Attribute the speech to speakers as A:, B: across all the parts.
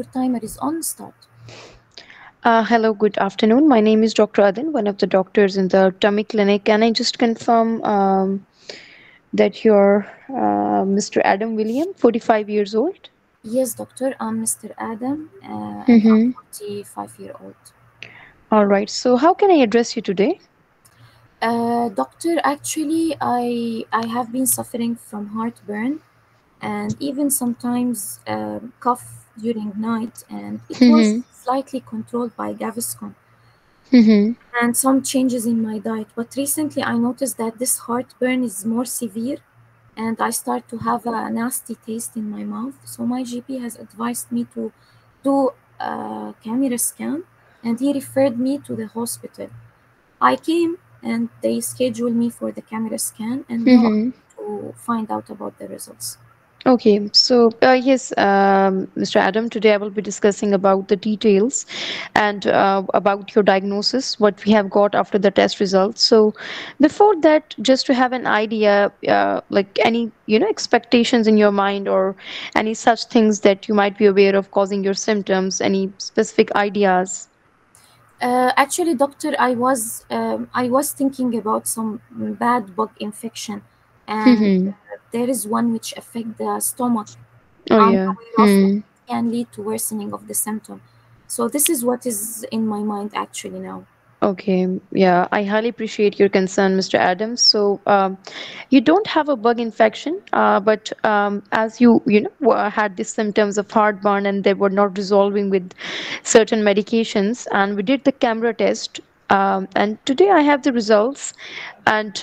A: your timer is on. Start.
B: Hello, good afternoon. My name is Dr. Adin, one of the doctors in the tummy clinic. Can I just confirm that you're Mr. Adam William, 45 years old?
A: Yes, doctor. I'm Mr. Adam, and I'm
B: Mm-hmm.
A: 45-year-old.
B: All right. So, how can I address you today?
A: Doctor, actually, I have been suffering from heartburn and even sometimes cough during night, and it was
B: Mm-hmm.
A: slightly controlled by Gaviscon
B: Mm-hmm.
A: and some changes in my diet. But recently, I noticed that this heartburn is more severe, and I start to have a nasty taste in my mouth. So my GP has advised me to do a camera scan, and he referred me to the hospital. I came and they scheduled me for the camera scan, and now I
B: Mm-hmm.
A: need to find out about the results.
B: Okay, so yes, Mr. Adam, today I will be discussing about the details and about your diagnosis, what we have got after the test results. So, before that, just to have an idea, like any expectations in your mind or any such things that you might be aware of causing your symptoms, any specific ideas.
A: Actually, doctor, I was thinking about some bad bug infection, and
B: Hmm.
A: there is one which affect the stomach.
B: Oh
A: I'm
B: yeah.
A: aware of, and
B: Hmm.
A: it can lead to worsening of the symptom. So this is what is in my mind actually now.
B: Okay, yeah, I highly appreciate your concern, Mr. Adams. So, you don't have a bug infection, but as had these symptoms of heartburn and they were not resolving with certain medications, and we did the camera test, and today I have the results, and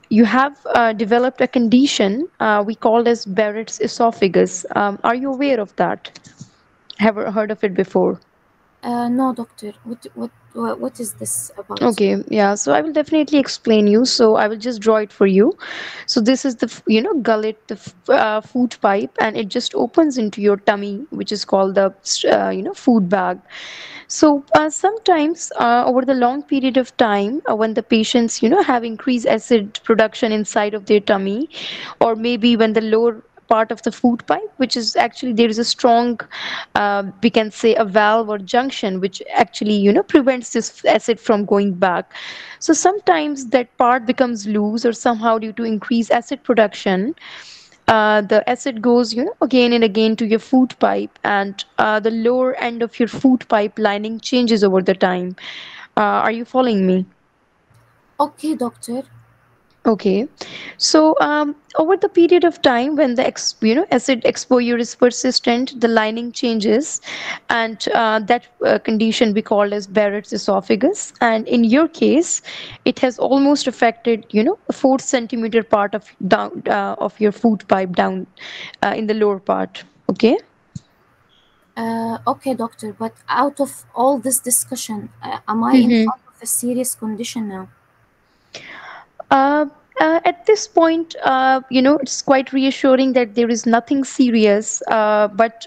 B: you have developed a condition we call as Barrett's esophagus. Are you aware of that? Have you heard of it before?
A: No, doctor. What is this about?
B: Okay, yeah, so I will definitely explain you. So I will just draw it for you. So this is the gullet, the food pipe, and it just opens into your tummy, which is called the food bag. So sometimes over the long period of time, when the patients have increased acid production inside of their tummy, or maybe when the lower part of the food pipe, which is actually there is a strong, we can say a valve or junction, which actually prevents this acid from going back. So sometimes that part becomes loose, or somehow due to increased acid production, the acid goes again and again to your food pipe, and the lower end of your food pipe lining changes over the time. Are you following me?
A: Okay, doctor.
B: Okay, so over the period of time when the acid exposure is persistent, the lining changes, and that condition we call as Barrett's esophagus. And in your case, it has almost affected a 4 centimeter part of down of your food pipe down in the lower part. Okay.
A: Okay, doctor. But out of all this discussion, am I in front of a serious condition now?
B: Uh, at this point, it's quite reassuring that there is nothing serious. But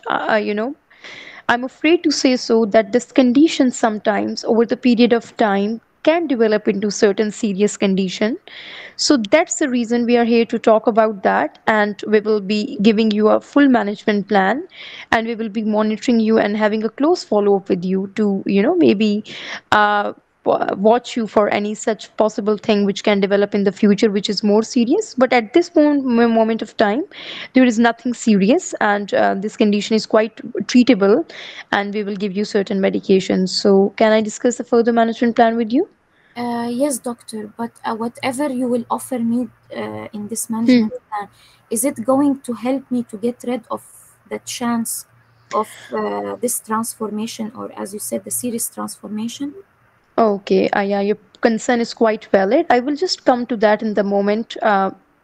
B: I'm afraid to say so that this condition sometimes, over the period of time, can develop into certain serious condition. So that's the reason we are here to talk about that, and we will be giving you a full management plan, and we will be monitoring you and having a close follow up with you to maybe uh, watch you for any such possible thing which can develop in the future which is more serious. But at this moment of time, there is nothing serious, and this condition is quite treatable, and we will give you certain medications. So can I discuss the further management plan with you?
A: Yes, doctor. But whatever you will offer me in this
B: Hmm.
A: management plan, is it going to help me to get rid of the chance of this transformation, or as you said, the serious transformation?
B: Okay, yeah, your concern is quite valid. I will just come to that in the moment.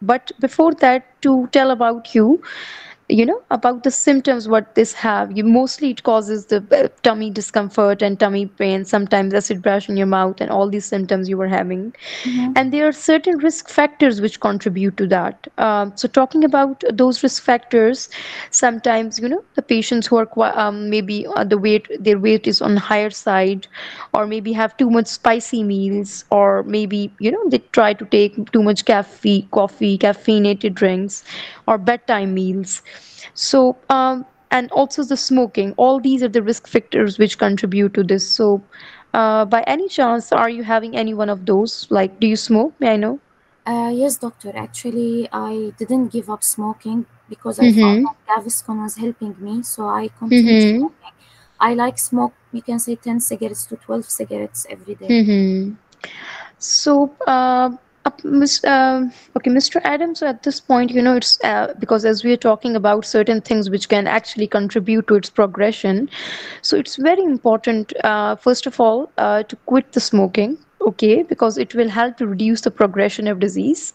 B: But before that, to tell about you, about the symptoms what this have, you mostly it causes the tummy discomfort and tummy pain, sometimes acid brush in your mouth, and all these symptoms you were having.
A: Mm-hmm.
B: And there are certain risk factors which contribute to that. So talking about those risk factors, sometimes the patients who are maybe their weight is on higher side, or maybe have too much spicy meals, or maybe they try to take too much caffeinated drinks, or bedtime meals. So and also the smoking. All these are the risk factors which contribute to this. So, by any chance, are you having any one of those? Like, do you smoke? May I know?
A: Yes, doctor. Actually, I didn't give up smoking because I found
B: Mm-hmm.
A: that Gaviscon was helping me, so I continued
B: Mm-hmm.
A: smoking. I like smoke, you can say 10 cigarettes to 12 cigarettes every day.
B: Mm-hmm. So, okay, Mr. Adams, so at this point, it's because as we are talking about certain things which can actually contribute to its progression, so it's very important, first of all, to quit the smoking. Okay, because it will help to reduce the progression of disease,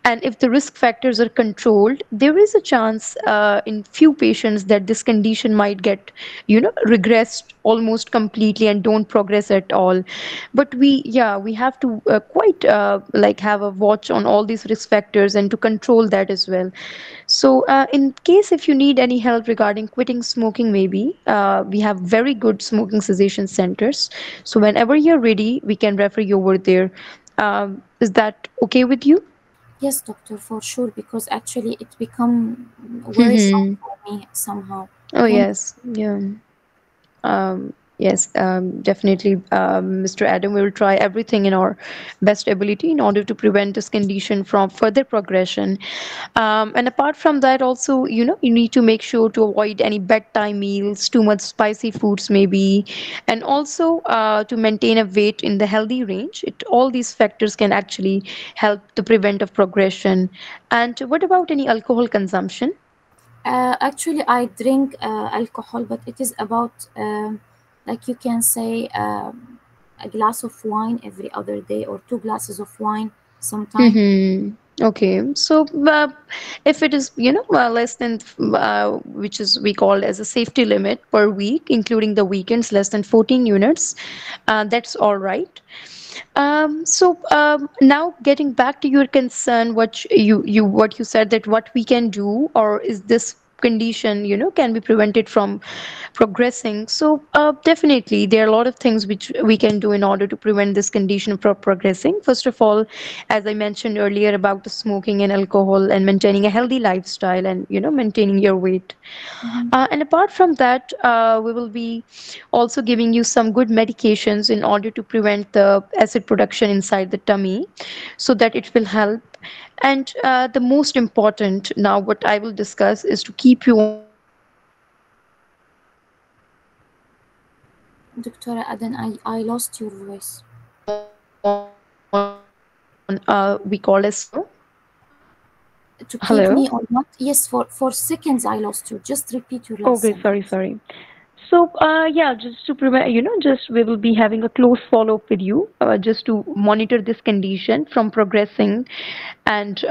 B: and if the risk factors are controlled, there is a chance in few patients that this condition might get, regressed almost completely and don't progress at all. But we have to quite like have a watch on all these risk factors and to control that as well. So in case if you need any help regarding quitting smoking, maybe we have very good smoking cessation centers, so whenever you're ready we can refer you over there. Is that okay with you?
A: Yes, doctor, for sure, because actually it become worrisome
B: Mm-hmm.
A: for me somehow.
B: Oh
A: Thank
B: yes, yeah. Yes, definitely, Mr. Adam. We will try everything in our best ability in order to prevent this condition from further progression. And apart from that, also, you need to make sure to avoid any bedtime meals, too much spicy foods, maybe, and also to maintain a weight in the healthy range. All these factors can actually help to prevent of progression. And what about any alcohol consumption?
A: Actually, I drink alcohol, but it is about, like you can say, a glass of wine every other day or two glasses of wine sometime.
B: Mm-hmm. Okay, so if it is, less than, which is we call as a safety limit per week, including the weekends, less than 14 units, that's all right. So now getting back to your concern, what you said that what we can do, or is this condition, can be prevented from progressing. So definitely there are a lot of things which we can do in order to prevent this condition from progressing. First of all, as I mentioned earlier about the smoking and alcohol and maintaining a healthy lifestyle and maintaining your weight.
A: Mhm.
B: And apart from that, we will be also giving you some good medications in order to prevent the acid production inside the tummy, so that it will help. And the most important now, what I will discuss is to keep you on
A: Doctora Aden, I lost your voice.
B: we call as
A: To keep
B: hello.
A: me or not? Yes, for seconds I lost you. Just repeat your last
B: Okay, sorry,
A: sentence.
B: sorry. So, yeah, just to prevent, just we will be having a close follow-up with you, just to monitor this condition from progressing, and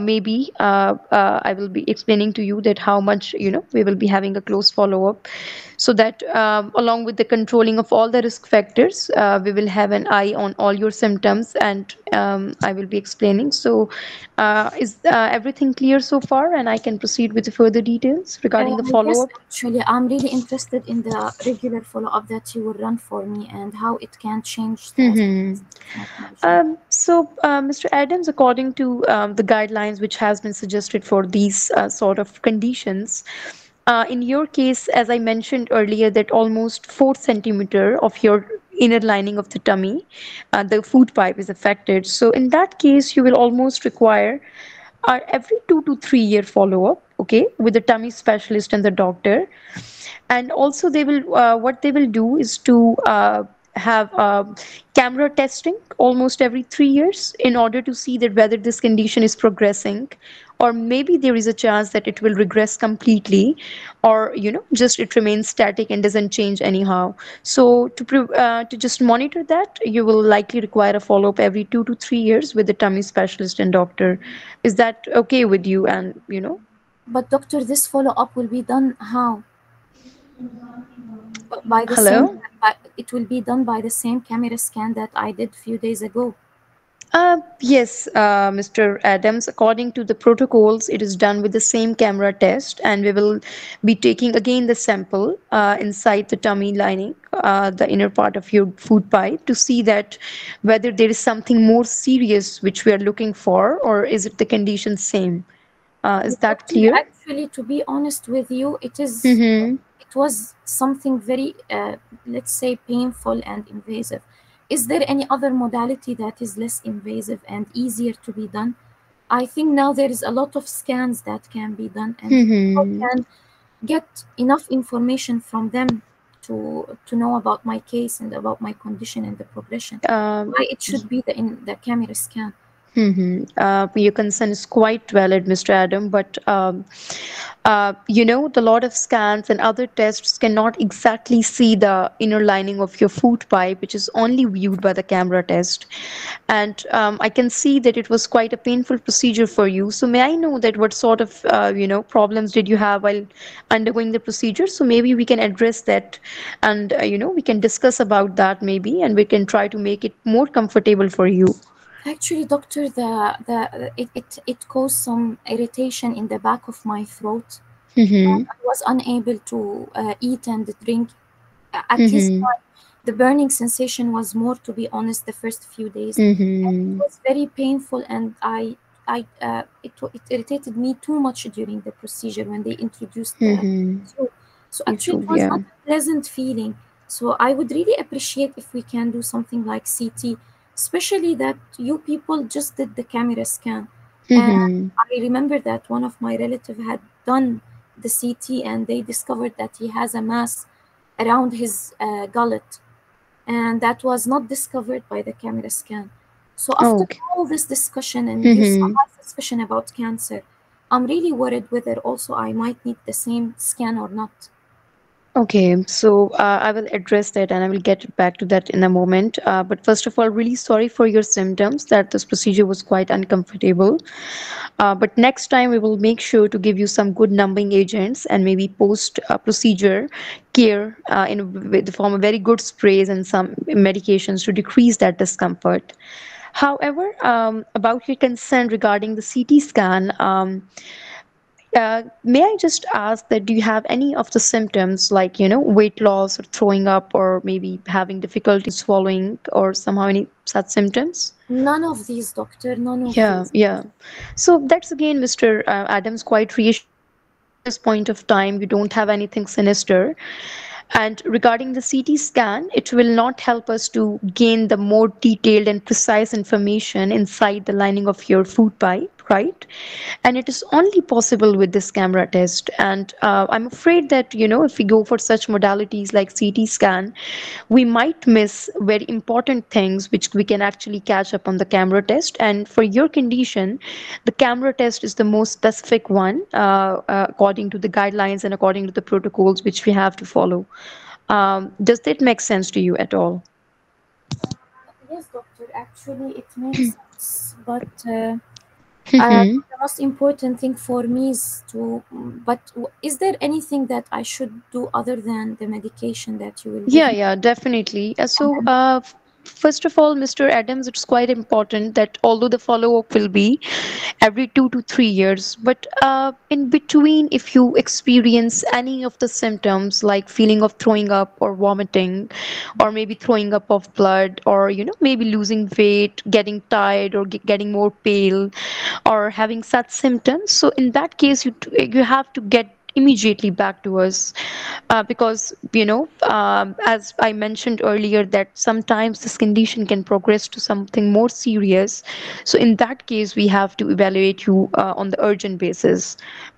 B: maybe I will be explaining to you that how much, we will be having a close follow-up, so that along with the controlling of all the risk factors, we will have an eye on all your symptoms, and I will be explaining. So, is everything clear so far, and I can proceed with the further details regarding the
A: Yes,
B: follow-up?
A: actually, I'm really interested in the regular follow-up that you will run for me and how it can change the
B: Mm-hmm.
A: status of my condition.
B: Mr. Adams, according to the guidelines which has been suggested for these sort of conditions, in your case, as I mentioned earlier, that almost 4 centimeter of your inner lining of the tummy, the food pipe is affected. So in that case, you will almost require every 2 to 3 year follow-up, okay, with the tummy specialist and the doctor. And also they will what they will do is to have camera testing almost every 3 years in order to see that whether this condition is progressing, or maybe there is a chance that it will regress completely, or just it remains static and doesn't change anyhow. So to just monitor that, you will likely require a follow-up every 2 to 3 years with the tummy specialist and doctor. Is that okay with you? And
A: But doctor, this follow-up will be done how? By the same,
B: hello.
A: it will be done by the same camera scan that I did few days ago.
B: Yes, Mr. Adams, according to the protocols, it is done with the same camera test, and we will be taking again the sample inside the tummy lining, the inner part of your food pipe, to see that whether there is something more serious which we are looking for, or is it the condition same. Is that
A: Doctor,
B: clear?
A: actually, to be honest with you,
B: Mm-hmm.
A: it was something very, let's say, painful and invasive. Is there any other modality that is less invasive and easier to be done? I think now there is a lot of scans that can be done, and people
B: Mm-hmm.
A: can get enough information from them to know about my case and about my condition and the progression.
B: Um,
A: Why it should be the camera scan?
B: Your concern is quite valid, Mr. Adam, but the lot of scans and other tests cannot exactly see the inner lining of your food pipe, which is only viewed by the camera test. And I can see that it was quite a painful procedure for you. So may I know that what sort of problems did you have while undergoing the procedure? So maybe we can address that, and we can discuss about that maybe, and we can try to make it more comfortable for you.
A: Actually, doctor, it caused some irritation in the back of my throat.
B: Mm-hmm.
A: I was unable to eat and drink. At least
B: Mm-hmm.
A: the burning sensation was more, to be honest, the first few days. And it
B: Mm-hmm.
A: was very painful, and it irritated me too much during the procedure when they introduced the
B: Mm-hmm.
A: tube. So
B: You
A: actually,
B: too,
A: it was
B: yeah.
A: not a pleasant feeling. So I would really appreciate if we can do something like CT, especially that you people just did the camera scan. And
B: Mm-hmm.
A: I remember that one of my relatives had done the CT, and they discovered that he has a mass around his gullet, and that was not discovered by the camera scan. So after
B: Okay.
A: all this discussion and your
B: Mm-hmm.
A: high suspicion about cancer, I'm really worried whether also I might need the same scan or not.
B: Okay, so I will address that and I will get back to that in a moment. But first of all, really sorry for your symptoms that this procedure was quite uncomfortable. But next time we will make sure to give you some good numbing agents and maybe post procedure care in the form of very good sprays and some medications to decrease that discomfort. However, about your concern regarding the CT scan, may I just ask that do you have any of the symptoms like, weight loss or throwing up or maybe having difficulty swallowing or somehow any such symptoms?
A: None of these, doctor, none of
B: Yeah,
A: these.
B: yeah. So that's again, Mr. Adams, quite reassuring that at this point of time you don't have anything sinister. And regarding the CT scan, it will not help us to gain the more detailed and precise information inside the lining of your food pipe, right? And it is only possible with this camera test. And I'm afraid that, if we go for such modalities like CT scan, we might miss very important things which we can actually catch up on the camera test. And for your condition, the camera test is the most specific one according to the guidelines and according to the protocols which we have to follow. Does that make sense to you at all?
A: Yes, doctor, actually, it makes sense. But
B: Mhm.
A: the most important thing for me is to, but is there anything that I should do other than the medication that you will give
B: Yeah,
A: me?
B: yeah, definitely. So,
A: And
B: first of all, Mr. Adams, it's quite important that although the follow-up will be every 2 to 3 years, but in between, if you experience any of the symptoms like feeling of throwing up or vomiting, or maybe throwing up of blood, or maybe losing weight, getting tired, or getting more pale, or having such symptoms, so in that case, you have to get immediately back to us because as I mentioned earlier that sometimes this condition can progress to something more serious, so in that case we have to evaluate you on the urgent basis.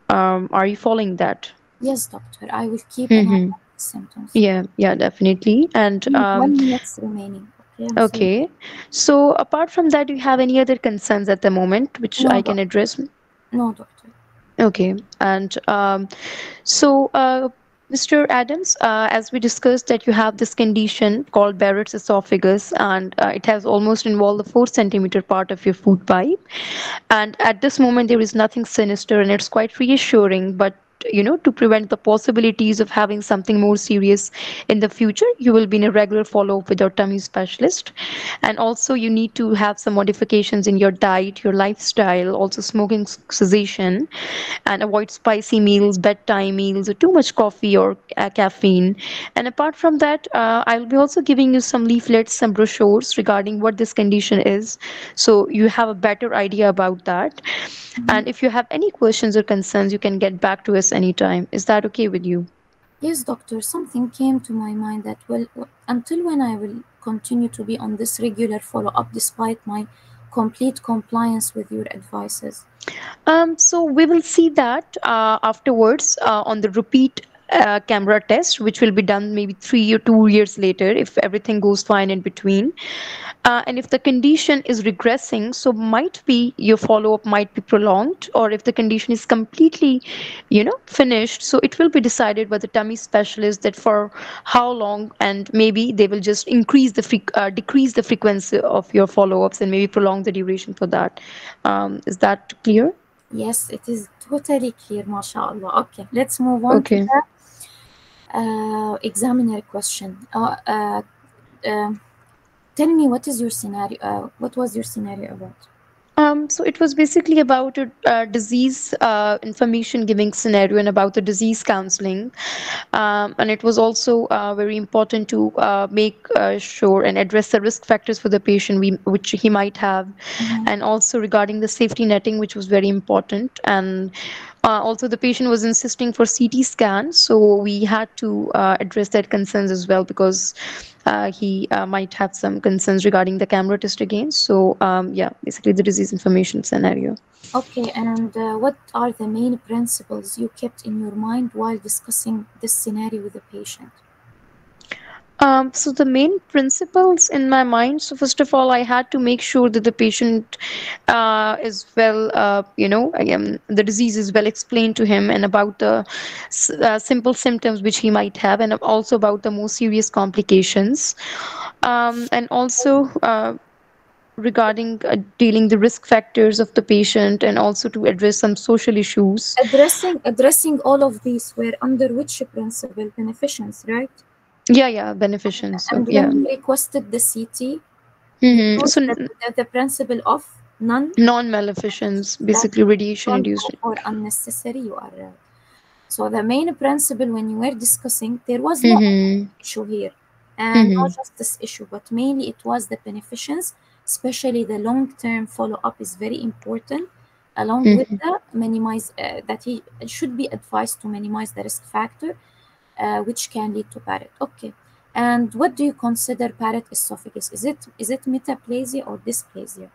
B: Are you following that?
A: yes, doctor, I will keep an eye
B: Mm-hmm.
A: on the symptoms.
B: Yeah, yeah, definitely. And
A: 1 minute remaining. Okay, I'm sorry.
B: okay, so apart from that, do you have any other concerns at the moment which
A: No,
B: I can
A: doctor.
B: address?
A: No, doctor.
B: Okay, and so, Mr. Adams, as we discussed, that you have this condition called Barrett's esophagus, and it has almost involved the 4 centimeter part of your food pipe. And at this moment, there is nothing sinister, and it's quite reassuring. But to prevent the possibilities of having something more serious in the future, you will be in a regular follow up with your tummy specialist. And also you need to have some modifications in your diet, your lifestyle, also smoking cessation, and avoid spicy meals, bedtime meals, or too much coffee or caffeine. And apart from that, I'll be also giving you some leaflets, some brochures regarding what this condition is, so you have a better idea about that.
A: Mhm.
B: And if you have any questions or concerns, you can get back to us anytime. Is that okay with you?
A: Yes, doctor, something came to my mind that, well, until when I will continue to be on this regular follow up despite my complete compliance with your advices?
B: So we will see that afterwards on the repeat camera test, which will be done maybe 3 or 2 years later if everything goes fine in between. And if the condition is regressing, so might be your follow up might be prolonged, or if the condition is completely, finished, so it will be decided by the tummy specialist that for how long, and maybe they will just decrease the frequency of your follow ups and maybe prolong the duration for that. Is that clear?
A: Yes, it is totally clear, mashallah. Okay, let's move on to
B: Okay.
A: the examiner question. Um Tell me, what is your scenario? What was your scenario about?
B: So it was basically about a disease information giving scenario and about the disease counseling. And it was also very important to make sure and address the risk factors for the patient which he might have,
A: Mhm.
B: and also regarding the safety netting, which was very important. And also the patient was insisting for CT scan, so we had to address that concerns as well, because he might have some concerns regarding the camera test again. So yeah, basically the disease information scenario.
A: Okay, and what are the main principles you kept in your mind while discussing this scenario with the patient?
B: So the main principles in my mind. So first of all, I had to make sure that the patient is well, the disease is well explained to him, and about the simple symptoms which he might have, and also about the more serious complications, and also regarding dealing the risk factors of the patient, and also to address some social issues.
A: Addressing all of these were under which principle? Beneficence, right?
B: Yeah, yeah, beneficence. So
A: And when
B: yeah.
A: you requested the CT, you used
B: So
A: the principle of none.
B: non-maleficence,
A: That
B: basically radiation
A: don't go
B: induced.
A: for unnecessary. You are so the main principle when you were discussing, there was no
B: Mm-hmm.
A: issue here, and not
B: Mm-hmm.
A: just this issue, but mainly it was the beneficence, especially the long-term follow-up is very important, along with
B: Mm-hmm.
A: the minimize that he should be advised to minimize the risk factor, which can lead to Barrett. Okay, and what do you consider Barrett esophagus? Is it metaplasia or dysplasia?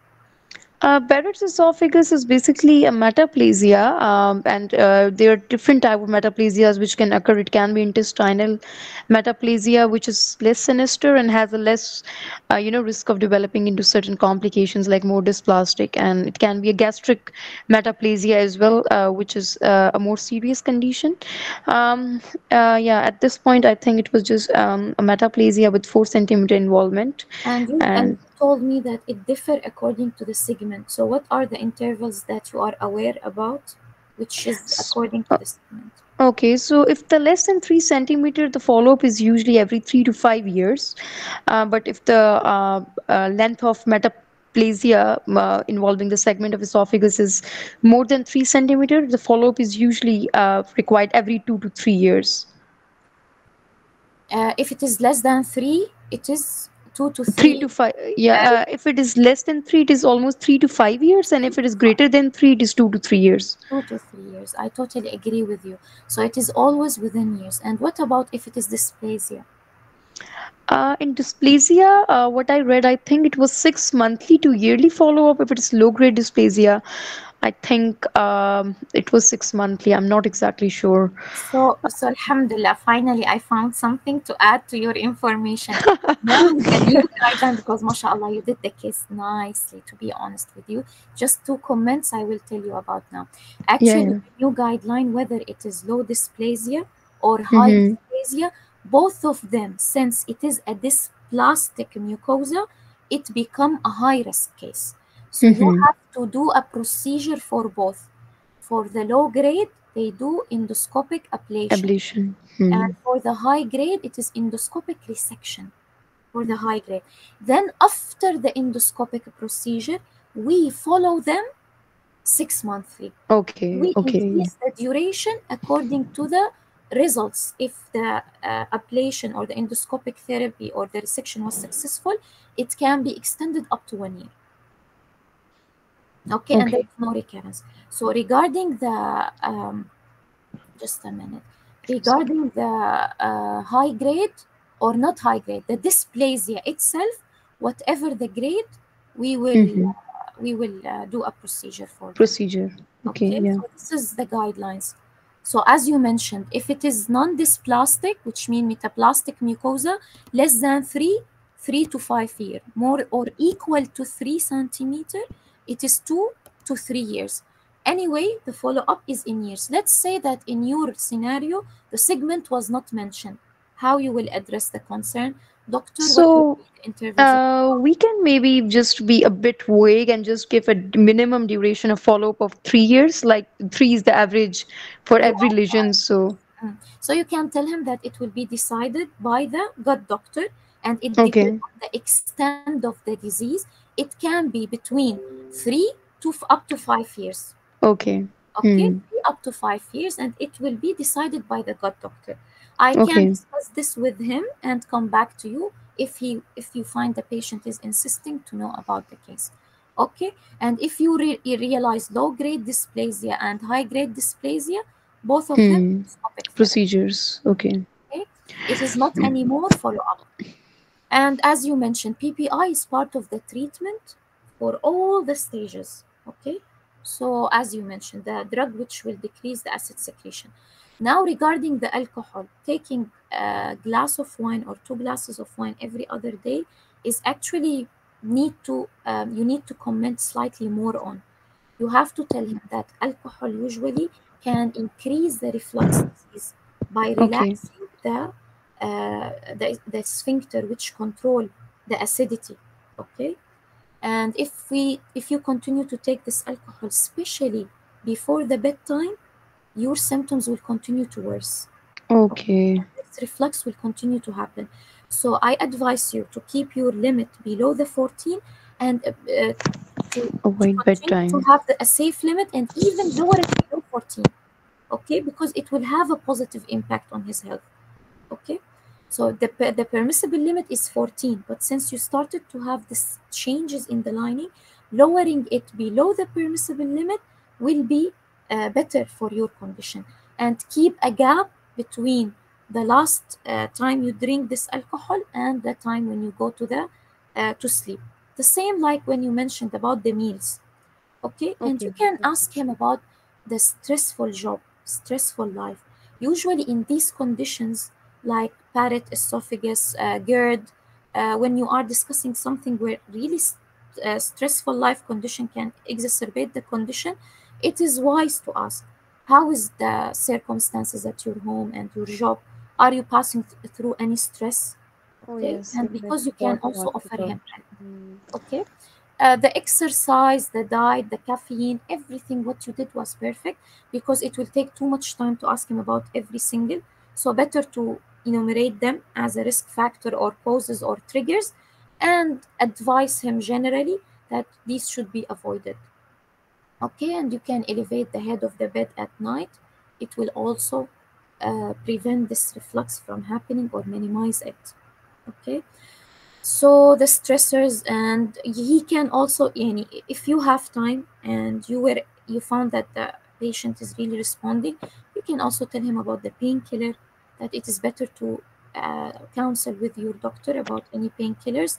B: Barrett's esophagus is basically a metaplasia, and there are different type of metaplasias which can occur. It can be intestinal metaplasia, which is less sinister and has a less, risk of developing into certain complications like more dysplastic, and it can be a gastric metaplasia as well, which is a more serious condition. Um, yeah, at this point, I think it was just a metaplasia with 4 centimeter involvement,
A: And you
B: and
A: told me that it differ according to the segment. So what are the intervals that you are aware about, which is according to the segment?
B: okay, so if the less than 3 centimeter, the follow-up is usually every 3 to 5 years. But if the length of metaplasia involving the segment of esophagus is more than 3 centimeter, the follow-up is usually required every 2 to 3 years.
A: If it is less than three, it is two to
B: Three
A: three,
B: to five, yeah.
A: uh,
B: If it is less than three, it is almost 3 to 5 years, and if it is greater than three, it is 2 to 3 years.
A: 2 to 3 years. I totally agree with you. So it is always within years. And what about if it is dysplasia?
B: In dysplasia, what I read, I think it was 6 monthly to yearly follow-up. If it is low-grade dysplasia, I think it was 6 monthly. I'm not exactly sure.
A: So Alhamdulillah, finally I found something to add to your information. Now with the new guideline, because mashallah, you did the case nicely, to be honest with you. Just two comments I will tell you about now.
B: Yeah,
A: Actually,
B: yeah.
A: the new guideline, whether it is low dysplasia or high
B: Mm-hmm.
A: dysplasia, both of them, since it is a dysplastic mucosa, it become a high risk case. So you
B: Mm-hmm.
A: have to do a procedure for both. For the low grade, they do endoscopic ablation.
B: Ablation.
A: And for the high grade, it is endoscopic resection for the high grade. Then after the endoscopic procedure, we follow them 6 monthly.
B: Okay,
A: We
B: okay, yeah.
A: increase the duration according to the results. If the ablation or the endoscopic therapy or the resection was successful, it can be extended up to 1 year. Okay, and there
B: Okay.
A: is no recurrence. So regarding the just a minute. Regarding the high grade or not high grade, the dysplasia itself, whatever the grade,
B: Mm-hmm.
A: we will do a procedure for them.
B: Procedure. Okay,
A: Okay,
B: yeah.
A: so this is the guidelines. So as you mentioned, if it is non-dysplastic, which means metaplastic mucosa, less than 3 to 5 years, more or equal to 3 centimeter, it is 2 to 3 years. Anyway, the follow-up is in years. Let's say that in your scenario, the segment was not mentioned. How you will address the concern? Doctor, what will
B: So,
A: be the intervals of
B: we can maybe just be a bit vague and just give a minimum duration of follow-up of 3 years. Like 3 is the average for
A: you
B: every
A: are
B: lesion. So,
A: So you can tell him that it will be decided by the gut doctor and it depends
B: okay,
A: on the extent of the disease. It can be between 3 to up to 5 years.
B: okay,
A: Okay,
B: hmm,
A: 3 up to 5 years, and it will be decided by the gut doctor. I can
B: okay,
A: discuss this with him and come back to you if you find the patient is insisting to know about the case. Okay, and if you realize low grade dysplasia and high grade dysplasia, both of them
B: hmm.
A: endoscopic therapy.
B: Procedures. Okay,
A: Okay, it is not anymore follow up. And as you mentioned, PPI is part of the treatment for all the stages. Okay, so as you mentioned, the drug which will decrease the acid secretion. Now, regarding the alcohol, taking a glass of wine or 2 glasses of wine every other day is actually you need to comment slightly more on. You have to tell him that alcohol usually can increase the reflux disease by
B: okay,
A: relaxing the sphincter which control the acidity. Okay, and if you continue to take this alcohol, especially before the bedtime, your symptoms will continue to worse. Okay,
B: okay.
A: and this reflux will continue to happen. So I advise you to keep your limit below the 14 and to
B: Avoid
A: continue to
B: bedtime.
A: have a safe limit and even lower it below 14. Okay, because it will have a positive impact on his health. Okay, so the permissible limit is 14, but since you started to have these changes in the lining, lowering it below the permissible limit will be better for your condition. And keep a gap between the last time you drink this alcohol and the time when you go to sleep. The same like when you mentioned about the meals. Okay, and you
B: Okay.
A: can ask him about the stressful job, stressful life. Usually in these conditions like Barrett esophagus, GERD, when you are discussing something where really stressful life condition can exacerbate the condition, it is wise to ask, how is the circumstances at your home and your job? Are you passing through any stress?
B: Oh
A: Okay,
B: yes,
A: and
B: yes,
A: because
B: that's
A: you can
B: what I
A: also
B: asked
A: offer him
B: about.
A: help.
B: Hmm.
A: Okay, the exercise, the diet, the caffeine, everything what you did was perfect because it will take too much time to ask him about every single. So better to enumerate them as a risk factor or causes or triggers and advise him generally that these should be avoided. Okay, and you can elevate the head of the bed at night. It will also prevent this reflux from happening or minimize it. Okay, so the stressors, and he can also, if you have time and you found that the patient is really responding, you can also tell him about the painkiller, that it is better to counsel with your doctor about any painkillers.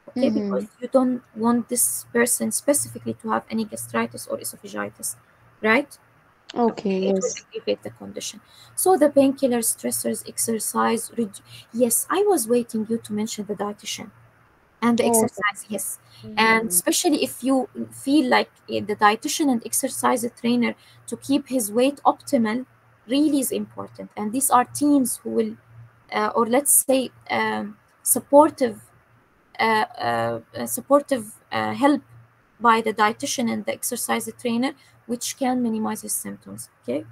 A: Okay, because
B: Mm-hmm.
A: you don't want this person specifically to have any gastritis or esophagitis, right?
B: Okay,
A: Okay, it will
B: yes.
A: aggravate the condition. So the painkillers, stressors, exercise. Yes, I was waiting you to mention the dietitian and the
B: Oh,
A: exercise. Yes, and
B: mm-hmm.
A: especially if you feel like the dietitian and exercise trainer to keep his weight optimal really is important. And these are teams who will, or let's say, supportive help by the dietitian and the exercise trainer, which can minimize his symptoms. Okay,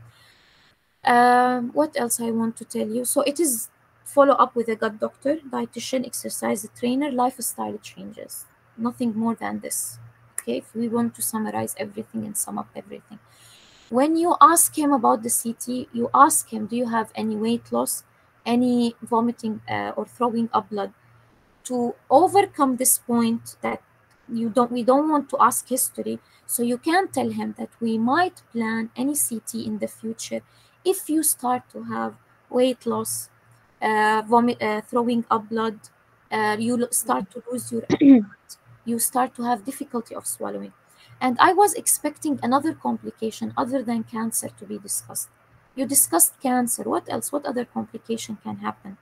A: What else I want to tell you? So it is follow up with a gut doctor, dietitian, exercise trainer, lifestyle changes. Nothing more than this. Okay, if we want to summarize everything and sum up everything. When you ask him about the CT, you ask him, do you have any weight loss, any vomiting or throwing up blood? To overcome this point that we don't want to ask history, so you can tell him that we might plan any CT in the future if you start to have weight loss, throwing up blood, start to lose your appetite, you start to have difficulty of swallowing. And I was expecting another complication other than cancer to be discussed. You discussed cancer. What else? What other complication can happen?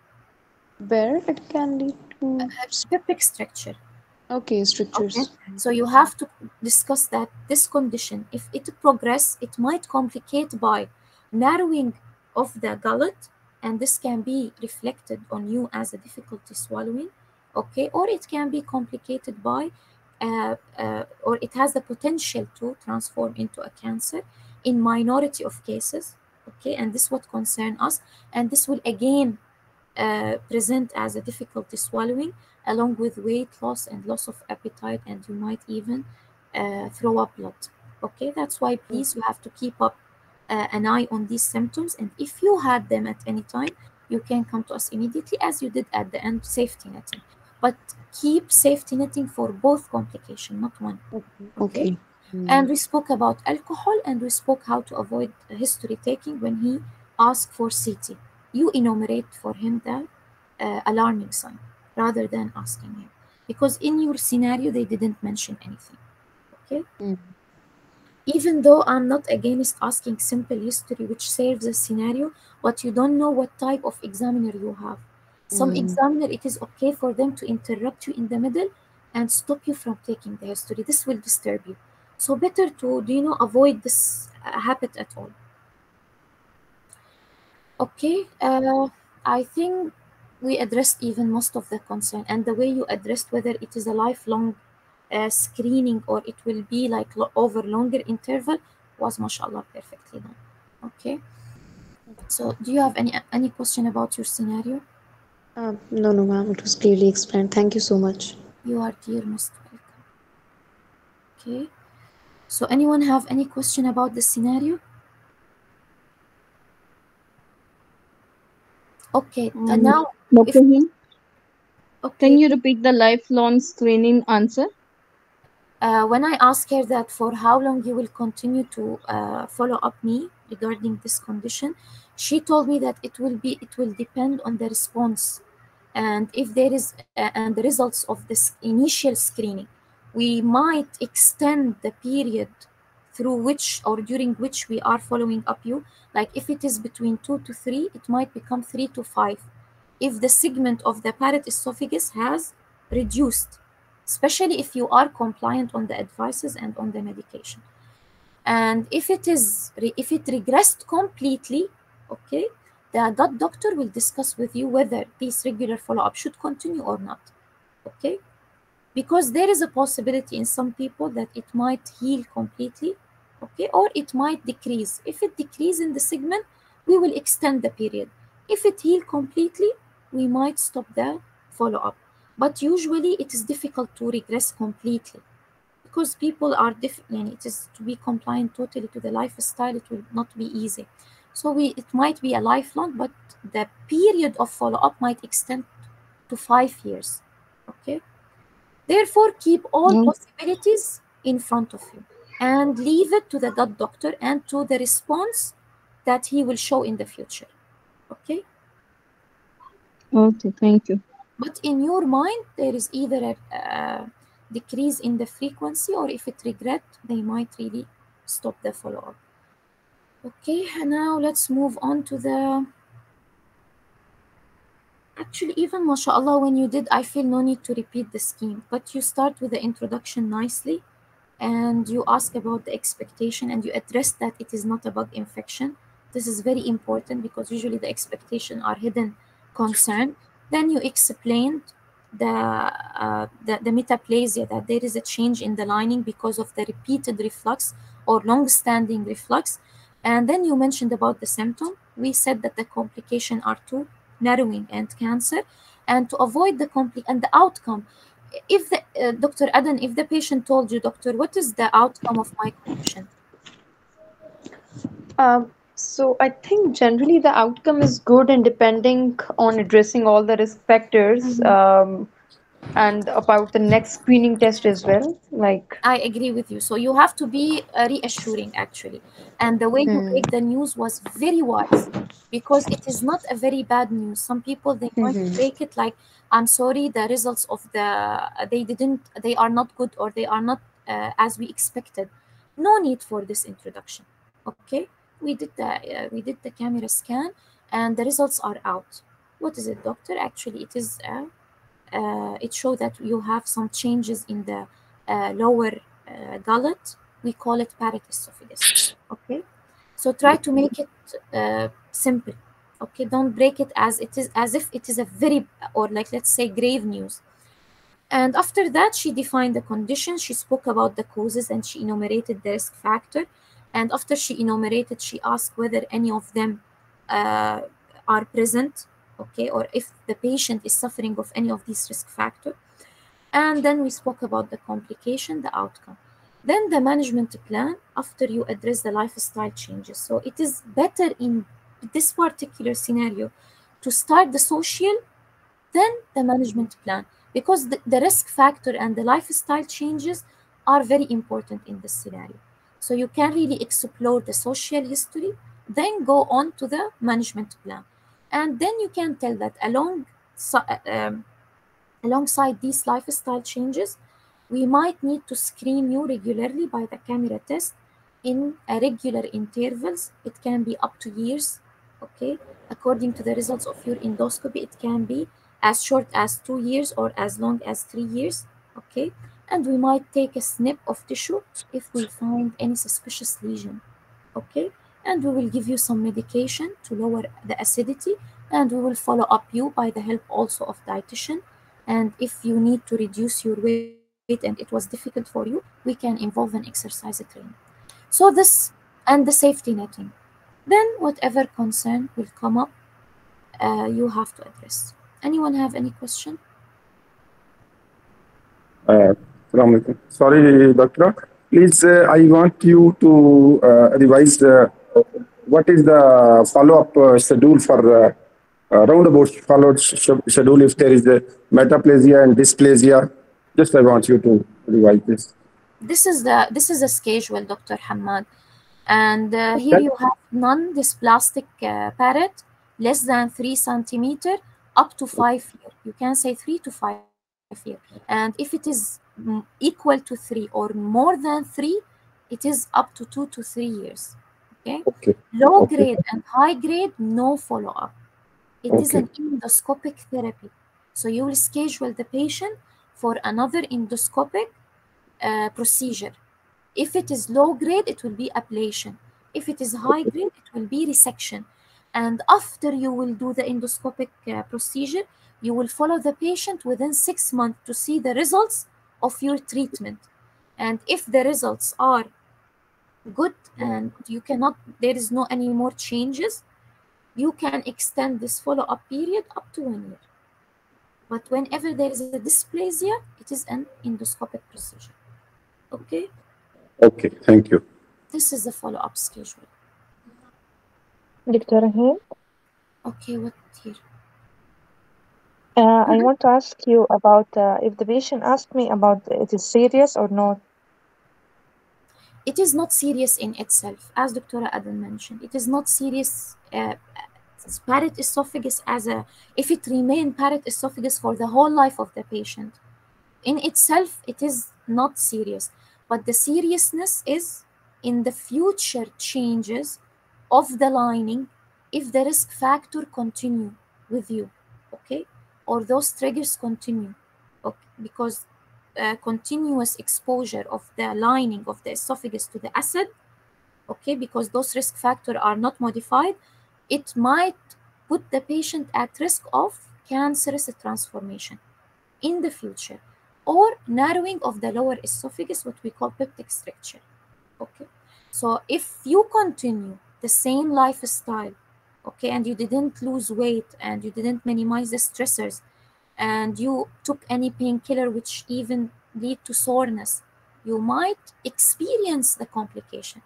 B: Where it can lead to.
A: Peptic structure.
B: Okay,
A: Okay,
B: strictures.
A: so you have to discuss that this condition, if it progress, it might complicate by narrowing of the gullet, and this can be reflected on you as a difficulty swallowing. Okay, or it can be complicated by, or it has the potential to transform into a cancer in minority of cases. Okay, and this what concern us, and this will again present as a difficulty swallowing along with weight loss and loss of appetite, and you might even throw up blood. Okay, that's why please you have to keep up an eye on these symptoms, and if you had them at any time, you can come to us immediately as you did at the end, safety netting. But keep safety netting for both complication, not one.
B: Okay.
A: Okay,
B: Okay.
A: and we spoke about alcohol, and we spoke how to avoid history taking when he asked for CT. You enumerate for him the alarming sign rather than asking him, because in your scenario they didn't mention anything. Okay,
B: Mm.
A: even though I'm not against asking simple history which serves a scenario, but you don't know what type of examiner you have. Some
B: Mm.
A: examiner, it is okay for them to interrupt you in the middle and stop you from taking the history. This will disturb you. So better to, avoid this habit at all. Okay, I think we addressed even most of the concern, and the way you addressed whether it is a lifelong screening or it will be like over longer interval was, mashallah, perfectly done. Okay, so do you have any question about your scenario?
B: No, no, ma'am. It was clearly explained. Thank you so much.
A: You are dear most welcome. Okay, so anyone have any question about the scenario? Okay,
C: Um,
A: now if
C: Dr. Heen, can
A: okay.
C: you repeat the lifelong screening answer?
A: When I asked her that for how long you will continue to follow up me regarding this condition, she told me that it will depend on the response, and if there is and the results of this initial screening, we might extend the period through which or during which we are following up you. Like if it is between 2 to 3, it might become 3 to 5. If the segment of the parrot esophagus has reduced, especially if you are compliant on the advices and on the medication. And if it regressed completely, okay, the gut doctor will discuss with you whether this regular follow-up should continue or not. Okay, because there is a possibility in some people that it might heal completely, okay, or it might decrease. If it decrease in the segment, we will extend the period. If it heal completely, we might stop the follow-up. But usually it is difficult to regress completely because people are different. It is to be compliant totally to the lifestyle, it will not be easy. So it might be a lifelong, but the period of follow-up might extend to 5 years. Okay, therefore, keep all
C: Mm,
A: possibilities in front of you and leave it to the gut doctor and to the response that he will show in the future. Okay?
C: okay, thank you.
A: But in your mind, there is either a decrease in the frequency, or if it regret, they might really stop the follow up. Okay, now let's move on to the. Actually, even mashallah, when you did, I feel no need to repeat the scheme, but you start with the introduction nicely and you ask about the expectation and you address that it is not a bug infection. This is very important because usually the expectation are hidden concern. Then you explained the metaplasia, that there is a change in the lining because of the repeated reflux or long-standing reflux. And then you mentioned about the symptom. We said that the complication are two, narrowing and cancer, and to avoid the and the outcome. If the Dr. Adan, if the patient told you, doctor, what is the outcome of my condition?
B: So I think generally the outcome is good and depending on addressing all the risk factors,
A: Mhm.
B: and about the next screening test as well. Like,
A: I agree with you. So you have to be reassuring, actually. And the way you
B: hmm,
A: break the news was very wise, because it is not a very bad news. Some people, they might
B: hmm,
A: break it like, I'm sorry, the results of they are not good, or they are not as we expected. No need for this introduction. Okay. We did the camera scan, and the results are out. What is it, doctor? Actually, it shows that you have some changes in the lower gullet. We call it Barrett esophagus. Okay, so try to make it simple. Okay, don't break it as it is, as if it is a very, or like, let's say, grave news. And after that, she defined the condition, she spoke about the causes, and she enumerated the risk factor. And after she enumerated, she asked whether any of them uh, are present, okay, or if the patient is suffering of any of these risk factors. And then we spoke about the complication, the outcome. Then the management plan after you address the lifestyle changes. So it is better in this particular scenario to start the social, then the management plan, because the risk factor and the lifestyle changes are very important in this scenario. So you can really explore the social history, then go on to the management plan. And then you can tell that alongside these lifestyle changes, we might need to screen you regularly by the camera test in a regular intervals. It can be up to years, okay? According to the results of your endoscopy, it can be as short as 2 years or as long as 3 years, okay? And we might take a snip of tissue if we find any suspicious lesion, okay? And we will give you some medication to lower the acidity, and we will follow up you by the help also of dietitian. And if you need to reduce your weight and it was difficult for you, we can involve an exercise training. So this, and the safety netting. Then whatever concern will come up, you have to address. Anyone have any question?
D: Assalamu alaikum. Sorry, doctor. Please, I want you to revise what is the follow-up schedule for roundabout followed schedule if there is a metaplasia and dysplasia. Just I want you to revise this.
A: This is a schedule, Dr. Hamad. And here
D: That,
A: you have non-dysplastic parrot, less than 3 centimeter, up to 5 year. You can say 3 to 5 year. And if it is equal to 3 or more than 3, it is up to 2 to 3 years. Okay.
D: okay,
A: Low
D: okay,
A: grade and high grade, no follow-up. It is
D: okay,
A: an endoscopic therapy. So you will schedule the patient for another endoscopic procedure. If it is low grade, it will be ablation. If it is high grade, it will be resection. And after you will do the endoscopic procedure, you will follow the patient within 6 months to see the results of your treatment. And if the results are good and there is no any more changes, you can extend this follow-up period up to 1 year. But whenever there is a dysplasia, it is an endoscopic procedure. Okay,
D: okay. Thank you.
A: this is the follow-up schedule.
E: Dr. Rahim,
A: Okay, what here?
E: I want to ask you about if the patient asked me about it is serious or not.
A: It is not serious in itself, as Dr. Adam mentioned. It is not serious. Parrot esophagus, if it remain parrot esophagus for the whole life of the patient, in itself, it is not serious. But the seriousness is in the future changes of the lining if the risk factor continue with you, okay, or those triggers continue, okay, because continuous exposure of the lining of the esophagus to the acid, okay, because those risk factors are not modified, it might put the patient at risk of cancerous transformation in the future, or narrowing of the lower esophagus, what we call peptic stricture. Okay, so if you continue the same lifestyle, okay, and you didn't lose weight and you didn't minimize the stressors, and you took any painkiller which even lead to soreness, you might experience the complication.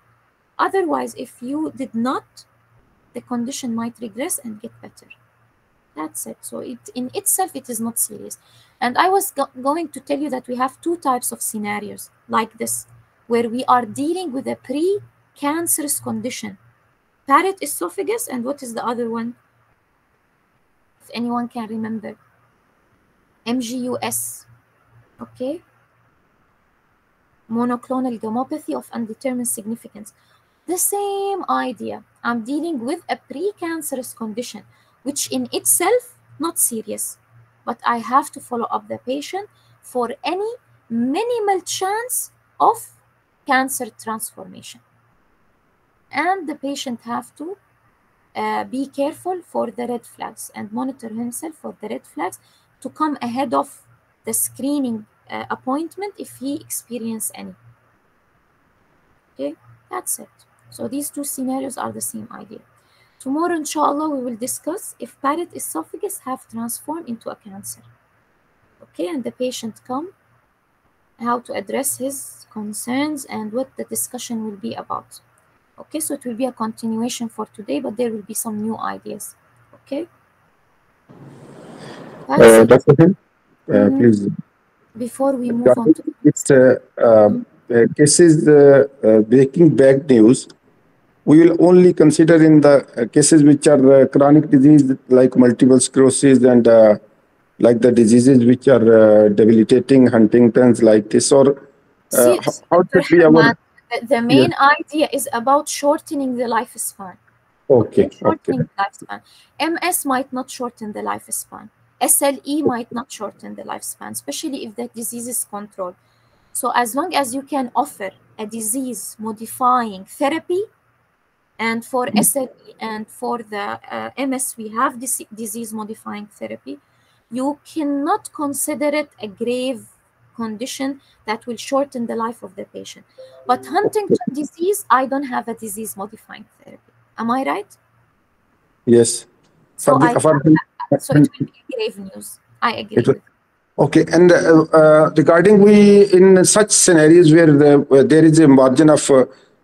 A: Otherwise, if you did not, the condition might regress and get better. That's it. So it in itself, it is not serious. And I was going to tell you that we have two types of scenarios like this, where we are dealing with a pre-cancerous condition. Barrett esophagus, and what is the other one? If anyone can remember. MGUS, okay? Monoclonal gammopathy of undetermined significance. The same idea. I'm dealing with a precancerous condition, which in itself not serious, but I have to follow up the patient for any minimal chance of cancer transformation. And the patient have to be careful for the red flags and monitor himself for the red flags to come ahead of the screening appointment if he experiences any. Okay, that's it. So these two scenarios are the same idea. Tomorrow, inshallah, we will discuss if Barrett esophagus have transformed into a cancer. Okay, and the patient come, how to address his concerns and what the discussion will be about. Okay, so it will be a continuation for today, but there will be some new ideas. Okay. That's it.
D: Please.
A: Before we move on to
D: it's cases breaking bad news. We will only consider in the cases which are chronic disease like multiple sclerosis and like the diseases which are debilitating, Huntington's, like this, or how should be our...
A: The main idea is about shortening the lifespan.
D: Okay.
A: Shortening the lifespan. MS might not shorten the lifespan. SLE might not shorten the lifespan, especially if the disease is controlled. So as long as you can offer a disease-modifying therapy, and for SLE and for the MS, we have this disease-modifying therapy, you cannot consider it a grave condition that will shorten the life of the patient. But Huntington disease, I don't have a disease-modifying therapy. Am I right?
D: Yes.
A: So, so it will be grave news. I agree with.
D: Okay, and regarding in such scenarios where there is a margin of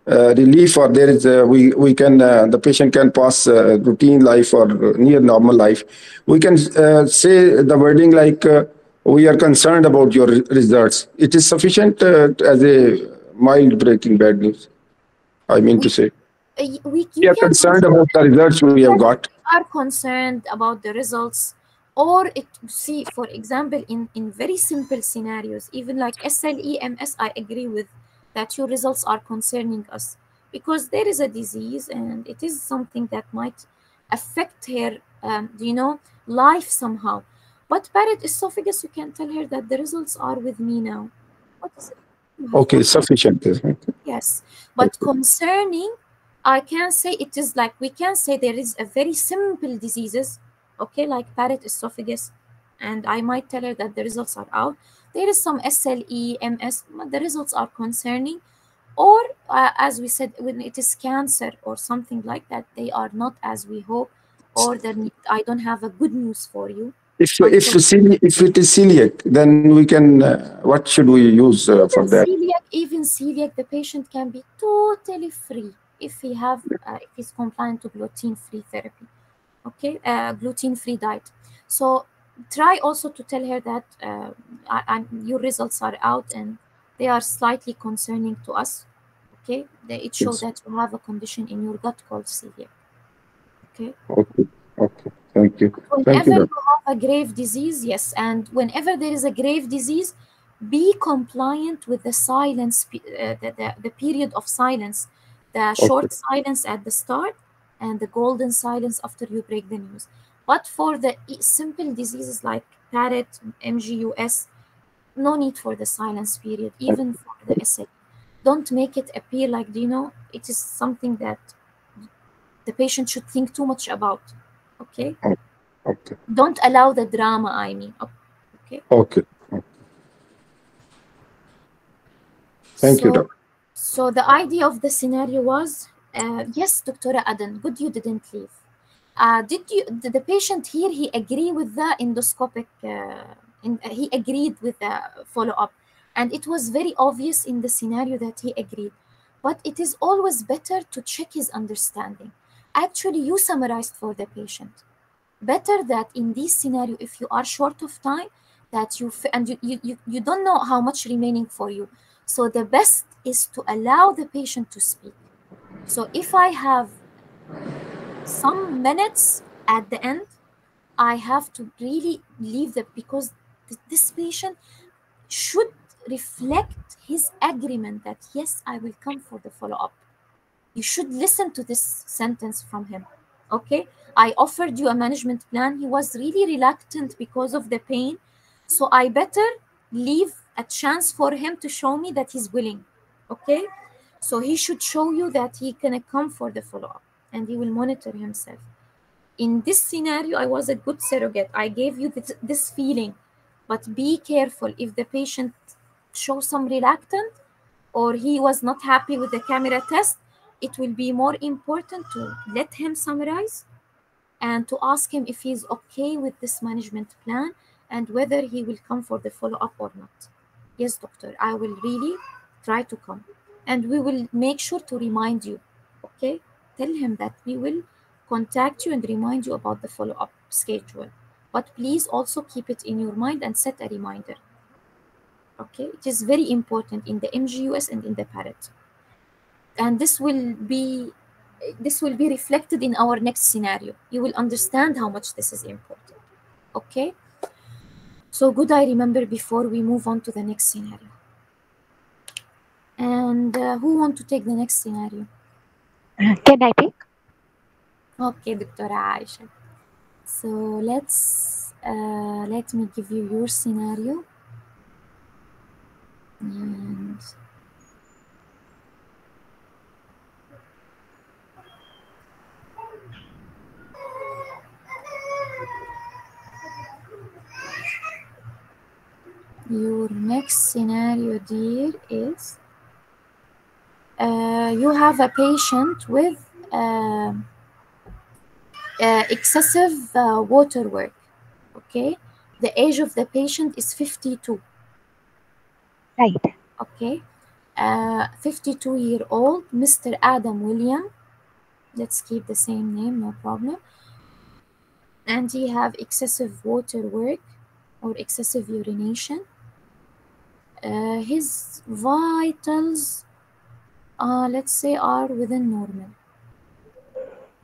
D: relief, or there is we can the patient can pass routine life or near normal life, we can say the wording like we are concerned about your results. It is sufficient as a mild breaking bad news. I mean to say, we are concerned about the results we have got.
A: We are concerned about the results. Or see, for example, in very simple scenarios, even like SLE, MS, I agree with that your results are concerning us because there is a disease and it is something that might affect her, life somehow. But Barrett esophagus, you can tell her that the results are with me now. What is it?
D: Okay, sufficient.
A: Yes, but concerning, I can say it is like we can say there is a very simple diseases. Okay, like Barrett esophagus, and I might tell her that the results are out. There is some SLE, MS, the results are concerning. Or as we said, when it is cancer or something like that, they are not as we hope, or I don't have a good news for you.
D: If it is celiac, then we can, what should we use for that?
A: Even celiac, the patient can be totally free if he's compliant to gluten-free therapy. Okay, gluten-free diet. So try also to tell her that your results are out and they are slightly concerning to us. Okay, it shows that you have a condition in your gut called celiac. Okay.
D: Okay. Thank you.
A: Whenever you have a grave disease, yes, and whenever there is a grave disease, be compliant with the silence, the period of silence, the short silence at the start and the golden silence after you break the news. But for the simple diseases like Barrett, MGUS, no need for the silence period, even for the SLE. Don't make it appear like, it is something that the patient should think too much about. Okay?
D: Okay.
A: Don't allow the drama, I mean. Okay?
D: Okay. Thank you, Doctor.
A: So the idea of the scenario was Yes, Dr. Adan, good you didn't leave. Did the patient here, he agree with the endoscopic, he agreed with the follow-up. And it was very obvious in the scenario that he agreed. But it is always better to check his understanding. Actually, you summarized for the patient. Better that in this scenario, if you are short of time, that you don't know how much remaining for you. So the best is to allow the patient to speak. So if I have some minutes at the end, I have to really leave because this patient should reflect his agreement that yes, I will come for the follow-up. You should listen to this sentence from him. Okay, I offered you a management plan. He was really reluctant because of the pain. So I better leave a chance for him to show me that he's willing. Okay, so he should show you that he can come for the follow-up and he will monitor himself. In this scenario, I was a good surrogate. I gave you this feeling, but be careful if the patient shows some reluctance or he was not happy with the camera test. It will be more important to let him summarize and to ask him if he's okay with this management plan and whether he will come for the follow-up or not. Yes, doctor, I will really try to come. And we will make sure to remind you, okay? Tell him that we will contact you and remind you about the follow-up schedule. But please also keep it in your mind and set a reminder. Okay, it is very important in the MGUS and in the Barrett. And this will be reflected in our next scenario. You will understand how much this is important. Okay, so good, I remember before we move on to the next scenario. And who want to take the next scenario?
F: Can I take?
A: Okay, Dr. Aisha. So let me give you your scenario. And your next scenario, dear, is you have a patient with excessive water work. Okay, the age of the patient is 52.
F: Right.
A: Okay, 52-year-old Mr. Adam William. Let's keep the same name, no problem. And he have excessive water work or excessive urination. His vitals, let's say, are within normal.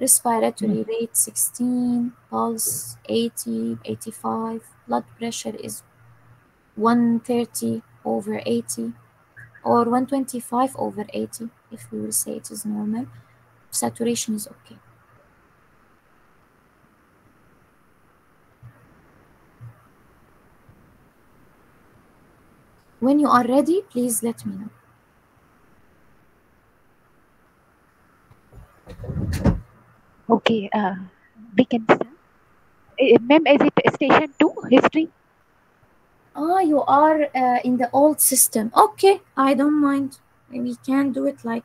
A: Respiratory rate 16, pulse 80, 85, blood pressure is 130 over 80 or 125 over 80 if we will say it is normal. Saturation is okay. When you are ready, please let me know.
F: Okay, we can start. Ma'am, is it station 2, history?
A: You are in the old system. Okay, I don't mind. We can do it like,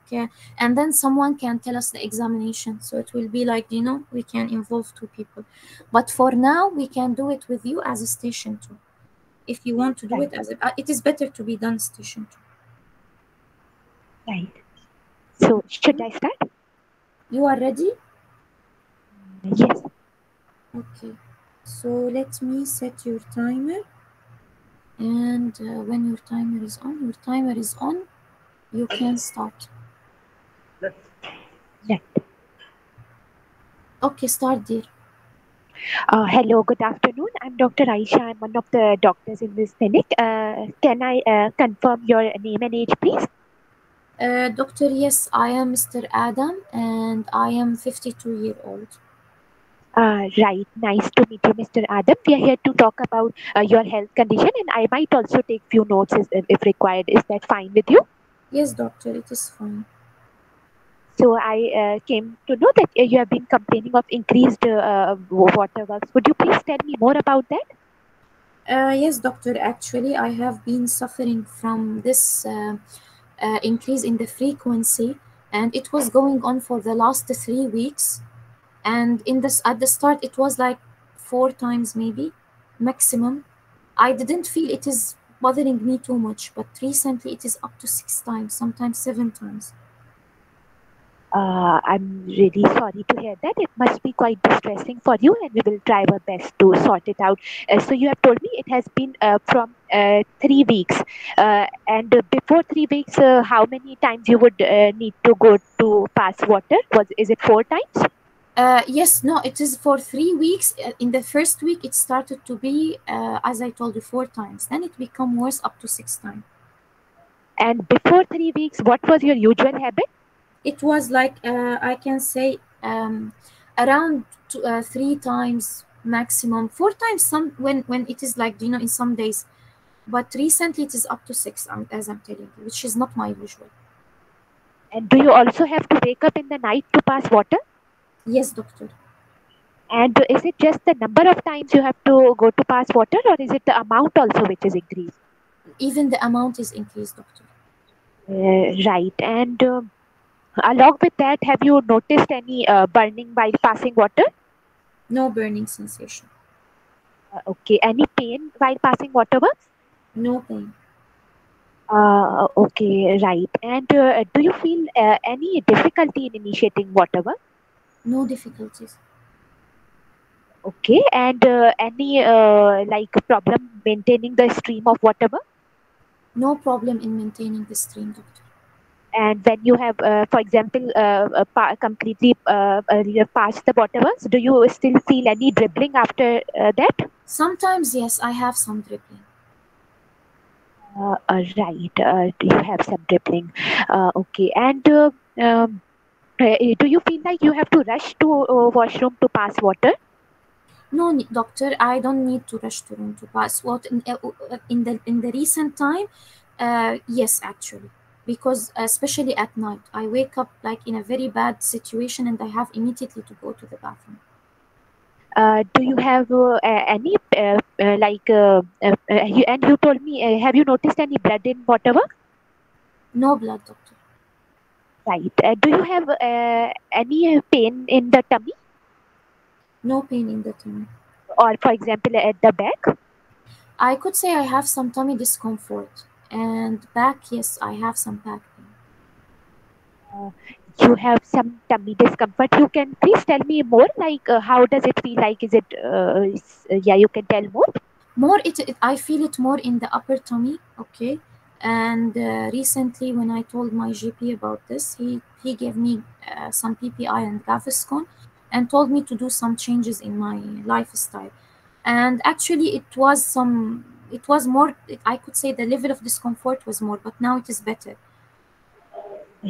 A: and then someone can tell us the examination. So it will be like, we can involve 2 people. But for now, we can do it with you as a station 2. If you want to do it as it is better to be done station
F: 2. Right. So should I start?
A: You are ready?
F: Yes.
A: Okay. So let me set your timer. And when your timer is on, you can start.
F: Right.
A: Okay, start, dear.
F: Hello, good afternoon. I'm Dr. Aisha. I'm one of the doctors in this clinic. Can I confirm your name and age, please?
A: Doctor, yes, I am Mr. Adam, and I am 52-year-old.
F: Right. Nice to meet you, Mr. Adam. We are here to talk about your health condition, and I might also take few notes if required. Is that fine with you?
A: Yes, doctor, it is fine.
F: So I came to know that you have been complaining of increased water works. Would you please tell me more about that?
A: Yes, doctor. Actually, I have been suffering from this increase in the frequency and it was going on for the last 3 weeks. And at the start it was like 4 times maybe maximum. I didn't feel it is bothering me too much, but recently it is up to 6 times, sometimes 7 times.
F: I'm really sorry to hear that. It must be quite distressing for you, and we will try our best to sort it out. So you have told me it has been from 3 weeks, and before 3 weeks, how many times you would need to go to pass water? Is it 4 times?
A: Yes, no, it is for 3 weeks. In the first week, it started to be, as I told you, 4 times. Then it become worse up to 6 times.
F: And before 3 weeks, what was your usual habit?
A: It was like I can say around 3 times maximum, 4 times. Some when it is like in some days, but recently it is up to 6. As I'm telling you, which is not my usual.
F: And do you also have to wake up in the night to pass water?
A: Yes, doctor.
F: And is it just the number of times you have to go to pass water, or is it the amount also which is increased?
A: Even the amount is increased, doctor.
F: Right. And along with that, have you noticed any burning while passing water?
A: No burning sensation.
F: Okay. Any pain while passing water?
A: No pain.
F: Okay, right. And do you feel any difficulty in initiating water work?
A: No difficulties.
F: Okay. And any like problem maintaining the stream of water work?
A: No problem in maintaining the stream, doctor.
F: And when you have, for example, completely passed the water works, do you still feel any dribbling after that?
A: Sometimes, yes, I have some dribbling.
F: Right. You have some dribbling. Okay. And do you feel like you have to rush to washroom to pass water?
A: No, doctor, I don't need to rush to room to pass. What in the recent time, yes, actually, because especially at night, I wake up like in a very bad situation, and I have immediately to go to the bathroom.
F: Do you have any and you told me, have you noticed any blood in water work?
A: No blood, doctor.
F: Right. Do you have any pain in the tummy,
A: No pain in the tummy.
F: or for example at the back?
A: I could say I have some tummy discomfort, and back, yes, I have some back pain.
F: You have some tummy discomfort. You can please tell me more, like how does it feel like? Is it yeah, you can tell more.
A: More, I feel it more in the upper tummy, okay. And recently when I told my GP about this, he gave me some PPI and Gaviscon, and told me to do some changes in my lifestyle. And actually it was more, I could say the level of discomfort was more, but now it is better.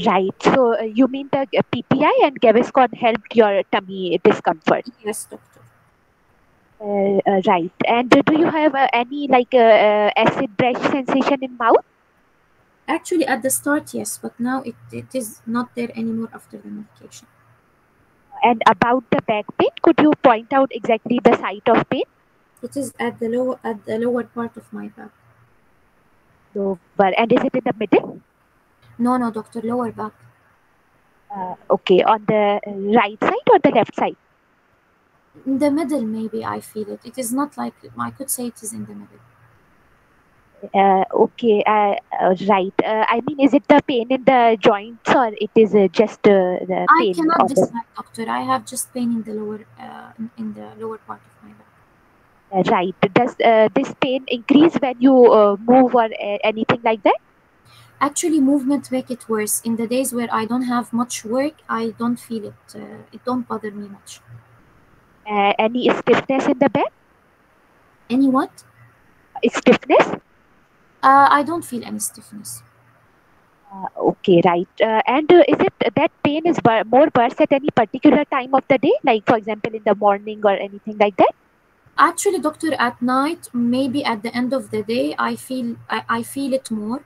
F: Right. So you mean the PPI and Gaviscon helped your tummy discomfort?
A: Yes, doctor.
F: Right. And do you have any like acid brush sensation in mouth?
A: Actually at the start, yes, but now it is not there anymore after the medication.
F: And about the back pain, could you point out exactly the site of pain?
A: It is at the lower part of my back.
F: Lower. And is it in the middle?
A: No, doctor, lower back.
F: Okay, on the right side or the left side?
A: In the middle, maybe I feel it. It is not like, I could say it is in the middle.
F: Okay, right. I mean, is it the pain in the joints, or it is just the
A: I
F: pain
A: cannot
F: on the
A: decide, doctor. I have just pain in the lower part of my back.
F: right? Does this pain increase when you move or anything like that?
A: Actually, movement make it worse. In the days where I don't have much work, I don't feel it. It don't bother me much.
F: Any stiffness in the back?
A: Any what?
F: Stiffness?
A: I don't feel any stiffness.
F: Okay, right. And is it that pain is more worse at any particular time of the day, like for example in the morning or anything like that?
A: Actually, doctor, at night, maybe at the end of the day, I feel it more,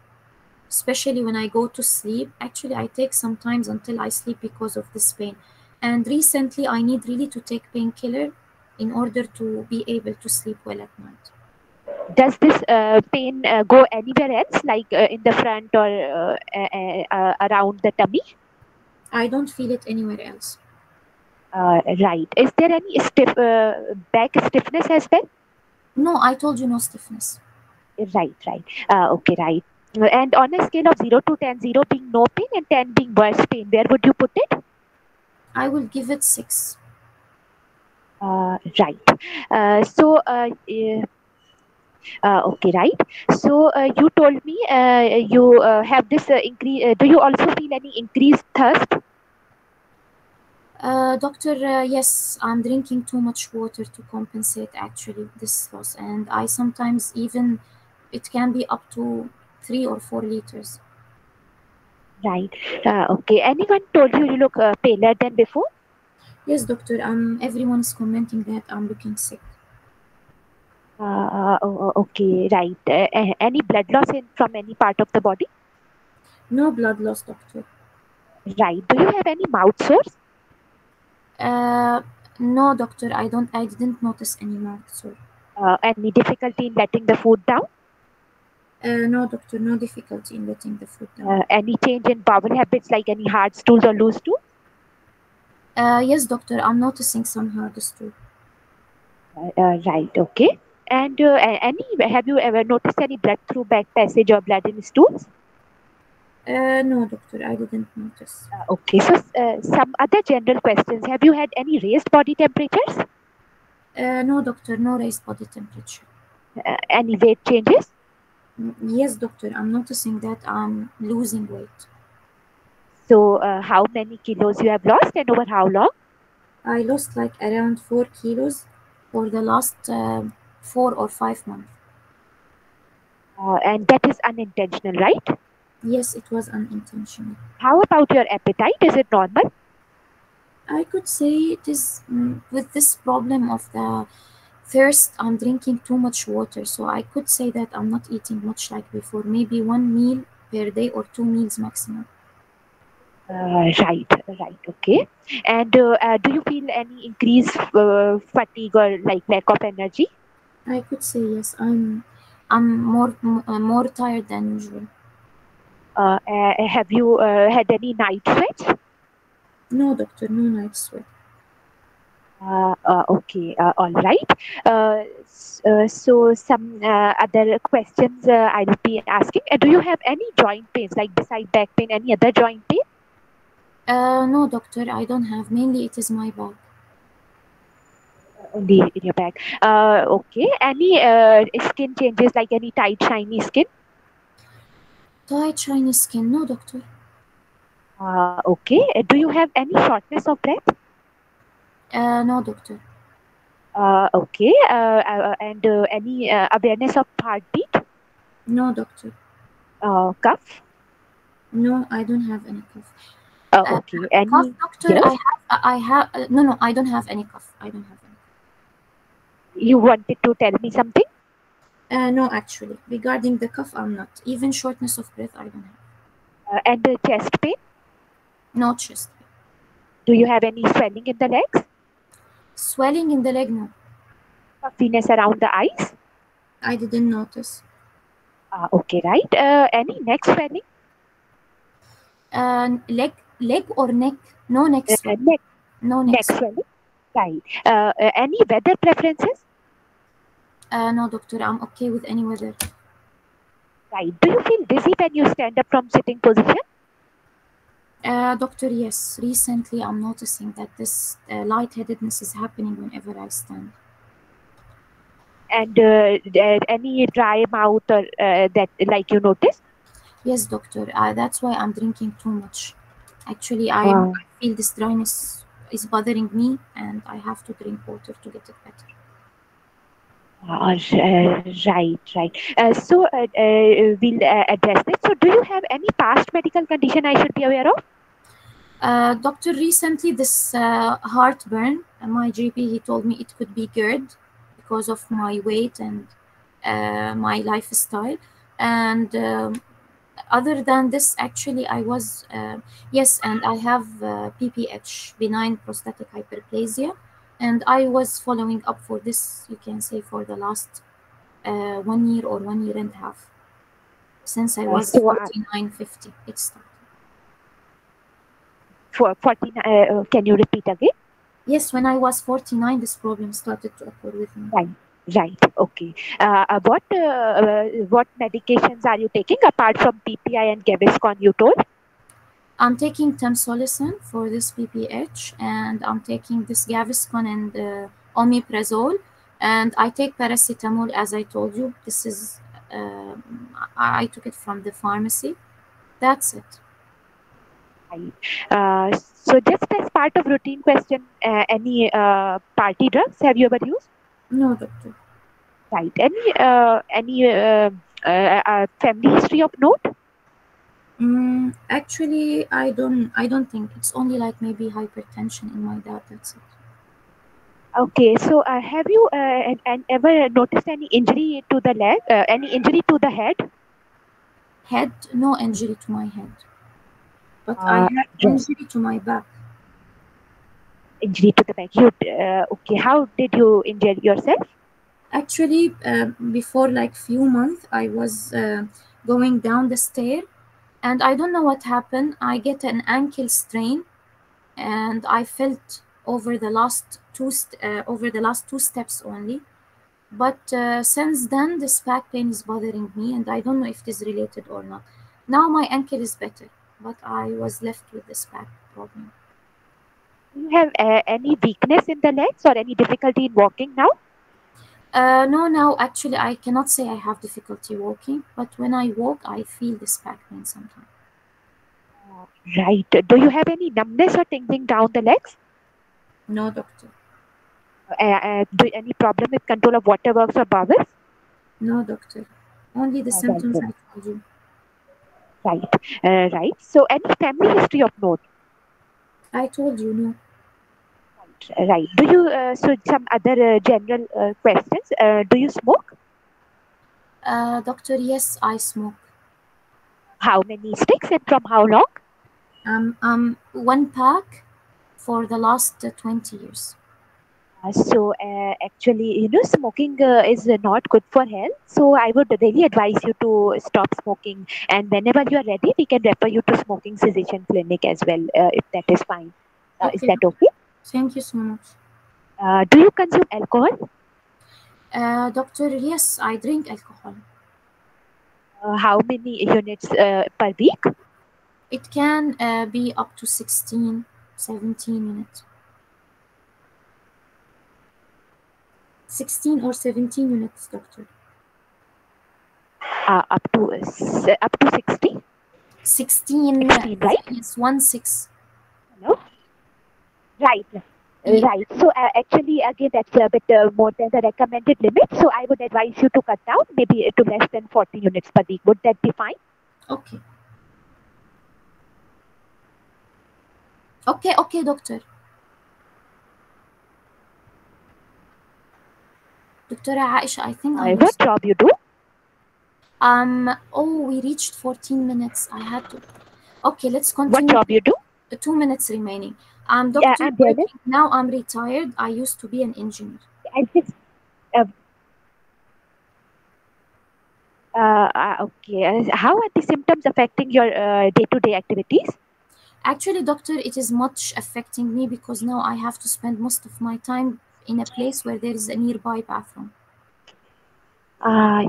A: especially when I go to sleep. Actually, I take some times until I sleep because of this pain. And recently, I need really to take painkiller in order to be able to sleep well at night.
F: Does this pain go anywhere else, like in the front or around the tummy?
A: I don't feel it anywhere else.
F: Right. Is there any back stiffness as well?
A: No, I told you no stiffness.
F: Right, right. Okay, right. And on a scale of 0 to 10, 0 being no pain and 10 being worse pain, where would you put it?
A: I will give it 6.
F: Right. So, okay, right. So, you told me you have this increase. Do you also feel any increased thirst?
A: Doctor, yes, I'm drinking too much water to compensate actually this loss, and I sometimes even it can be up to 3 or 4 liters.
F: Right. Okay. Anyone told you you look paler than before?
A: Yes, doctor. Everyone's commenting that I'm looking sick.
F: Okay, right. Any blood loss from any part of the body?
A: No blood loss, doctor.
F: Right. Do you have any mouth sores?
A: Uh, no, doctor. I don't. I didn't notice any mouth sore.
F: Any difficulty in letting the food down?
A: No, doctor. No difficulty in letting the food down.
F: Any change in bowel habits like any hard stools or loose stools?
A: Yes, doctor. I'm noticing some hardness too.
F: Right. Okay. And any have you ever noticed any blood through back passage or blood in stools?
A: No, doctor. I didn't notice.
F: Okay. So some other general questions. Have you had any raised body temperatures?
A: No, doctor. No raised body temperature.
F: Any weight changes?
A: Yes, doctor. I'm noticing that I'm losing weight.
F: So how many kilos you have lost and over how long?
A: I lost like around 4 kilos for the last 4 or 5 months.
F: And that is unintentional, right?
A: Yes, it was unintentional.
F: How about your appetite? Is it normal?
A: I could say it is with this problem of the thirst, I'm drinking too much water. So I could say that I'm not eating much like before, maybe 1 meal per day or 2 meals maximum.
F: Right, right, okay. And do you feel any increased fatigue or like lack of energy?
A: I could say yes, I'm more tired than usual.
F: Have you had any night sweats?
A: No, doctor, no night sweat.
F: Okay, all right. So some other questions I'll be asking. Do you have any joint pains, like beside back pain, any other joint pain?
A: No, doctor, I don't have. Mainly it is my back.
F: Only in your back. Okay. Any skin changes, like any tight, shiny skin?
A: Tight, shiny skin. No, doctor.
F: Okay. Do you have any shortness of breath?
A: No, doctor.
F: Okay. And any awareness of heartbeat?
A: No, doctor.
F: Cough?
A: No, I don't have any cough.
F: Okay.
A: Cough,
F: Any?
A: doctor.
F: Yes.
A: I have. No, I don't have any cough. I don't have any.
F: You wanted to tell me something?
A: No, actually, regarding the cough, I'm not. Even shortness of breath, I don't have.
F: And chest pain?
A: No chest pain.
F: Do you have any swelling in the legs?
A: Swelling in the leg, no.
F: Puffiness around the eyes?
A: I didn't notice.
F: Okay, right. Any neck swelling?
A: Leg or neck? No neck swelling.
F: Neck,
A: No neck
F: neck
A: swelling.
F: swelling. Right. Any weather preferences?
A: No, doctor, I'm okay with any weather.
F: Right. Do you feel dizzy when you stand up from sitting position?
A: Doctor, yes. Recently, I'm noticing that this lightheadedness is happening whenever I stand.
F: And any dry mouth or that like you notice?
A: Yes, doctor. That's why I'm drinking too much. Actually, I
F: Uh,
A: feel this dryness is bothering me, and I have to drink water to get it better.
F: right, right. We'll address this. So, do you have any past medical condition I should be aware of?
A: Doctor, recently this heartburn, my GP, he told me it could be GERD because of my weight and my lifestyle. And other than this, actually, I was, yes, and I have PPH, benign prostatic hyperplasia. And I was following up for this, you can say, for the last 1 year or 1 year and a half, since I was
F: So,
A: 49, 50. It started.
F: for 49, can you repeat again?
A: Yes, when I was 49, this problem started to occur with me.
F: Right. Right. Okay. What medications are you taking apart from PPI and Gaviscon you told?
A: I'm taking tamsulosin for this PPH, and I'm taking this Gaviscon and omeprazole, and I take paracetamol as I told you. This is I took it from the pharmacy. That's it.
F: Right. So just as part of routine question, any party drugs have you ever used?
A: No, doctor.
F: Right. Any family history of note?
A: Actually, I don't think it's only like maybe hypertension in my dad. That's it.
F: Okay. So have you and ever noticed any injury to the leg? Any injury to the head?
A: Head, no injury to my head, but I
F: Uh,
A: had
F: right.
A: injury to my back.
F: Injury to the back. You okay? How did you injure yourself?
A: Actually, before like few months, I was going down the stair, and I don't know what happened. I get an ankle strain, and I felt over the last two steps only. But since then, this back pain is bothering me, and I don't know if it is related or not. Now my ankle is better, but I was left with this back problem.
F: Do you have any weakness in the legs or any difficulty in walking now?
A: No, now actually I cannot say I have difficulty walking, but when I walk, I feel this back pain sometimes.
F: Right. Do you have any numbness or tingling down the legs?
A: No, doctor.
F: Do any problem with control of water works or bowels?
A: No, doctor. Only the
F: Right.
A: symptoms I told you.
F: Right. Right. So any family history of note?
A: I told you no.
F: Right. Do you so some other general questions? Do you smoke?
A: Doctor, yes, I smoke.
F: How many sticks and from how long?
A: One pack for the last 20 years.
F: So actually, smoking is not good for health. So I would really advise you to stop smoking. And whenever you are ready, we can refer you to smoking cessation clinic as well, if that is fine. Is
A: Okay,
F: that okay?
A: thank you so much.
F: Do you consume alcohol?
A: Doctor, yes, I drink alcohol.
F: How many units per week?
A: It can be up to 16, 17 units. 16 or 17 units, doctor.
F: Up to 60?
A: 16,
F: 16, right?
A: yes, 1 6.
F: Hello? Right.
A: Ye-
F: Right. So actually, again, that's a bit more than the recommended limit. So I would advise you to cut down maybe to less than 40 units per week. Would that be fine?
A: Okay. Okay, doctor. Dr. Aisha, I think I
F: What
A: lost.
F: job you do?
A: Oh, we reached 14 minutes. I had to. Okay, let's
F: What
A: continue.
F: job you do?
A: 2 minutes remaining.
F: Yeah,
A: Doctor
F: I'm there.
A: working. Now I'm retired. I used to be an engineer.
F: I just uh, okay. How are the symptoms affecting your day-to-day activities?
A: Actually, doctor, it is much affecting me because now I have to spend most of my time in a place where there is a nearby bathroom.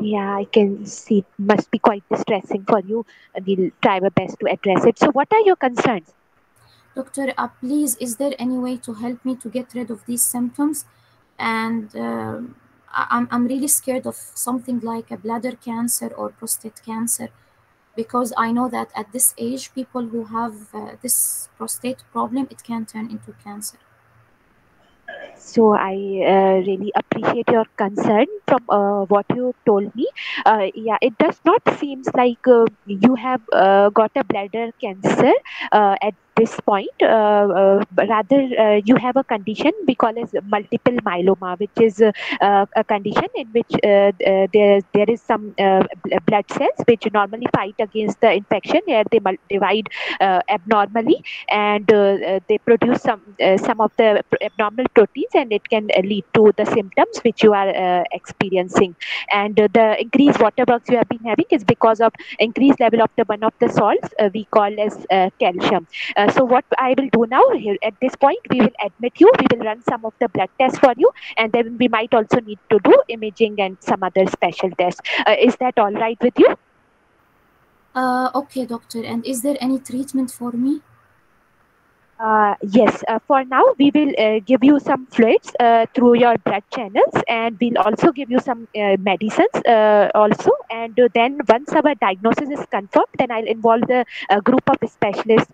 F: Yeah, I can see. It must be quite distressing for you. We'll try our best to address it. So, what are your concerns?
A: Doctor, please, is there any way to help me to get rid of these symptoms? And I'm really scared of something like a bladder cancer or prostate cancer because I know that at this age, people who have this prostate problem, it can turn into cancer.
F: So I really appreciate your concern from what you told me. Yeah, it does not seems like you have got a bladder cancer at this point. But rather, you have a condition we call as multiple myeloma, which is a condition in which there is some blood cells which normally fight against the infection, where they divide abnormally, and they produce some of the abnormal proteins, and it can lead to the symptoms which you are experiencing. And the increased water works you have been having is because of increased level of the one of the salts we call as calcium. So what I will do now here at this point, we will admit you. We will run some of the blood tests for you, and then we might also need to do imaging and some other special tests. Is that all right with you?
A: Okay, doctor. And is there any treatment for me?
F: Yes, for now, we will give you some fluids through your blood channels, and we'll also give you some medicines also. And then, once our diagnosis is confirmed, then I'll involve the group of specialists,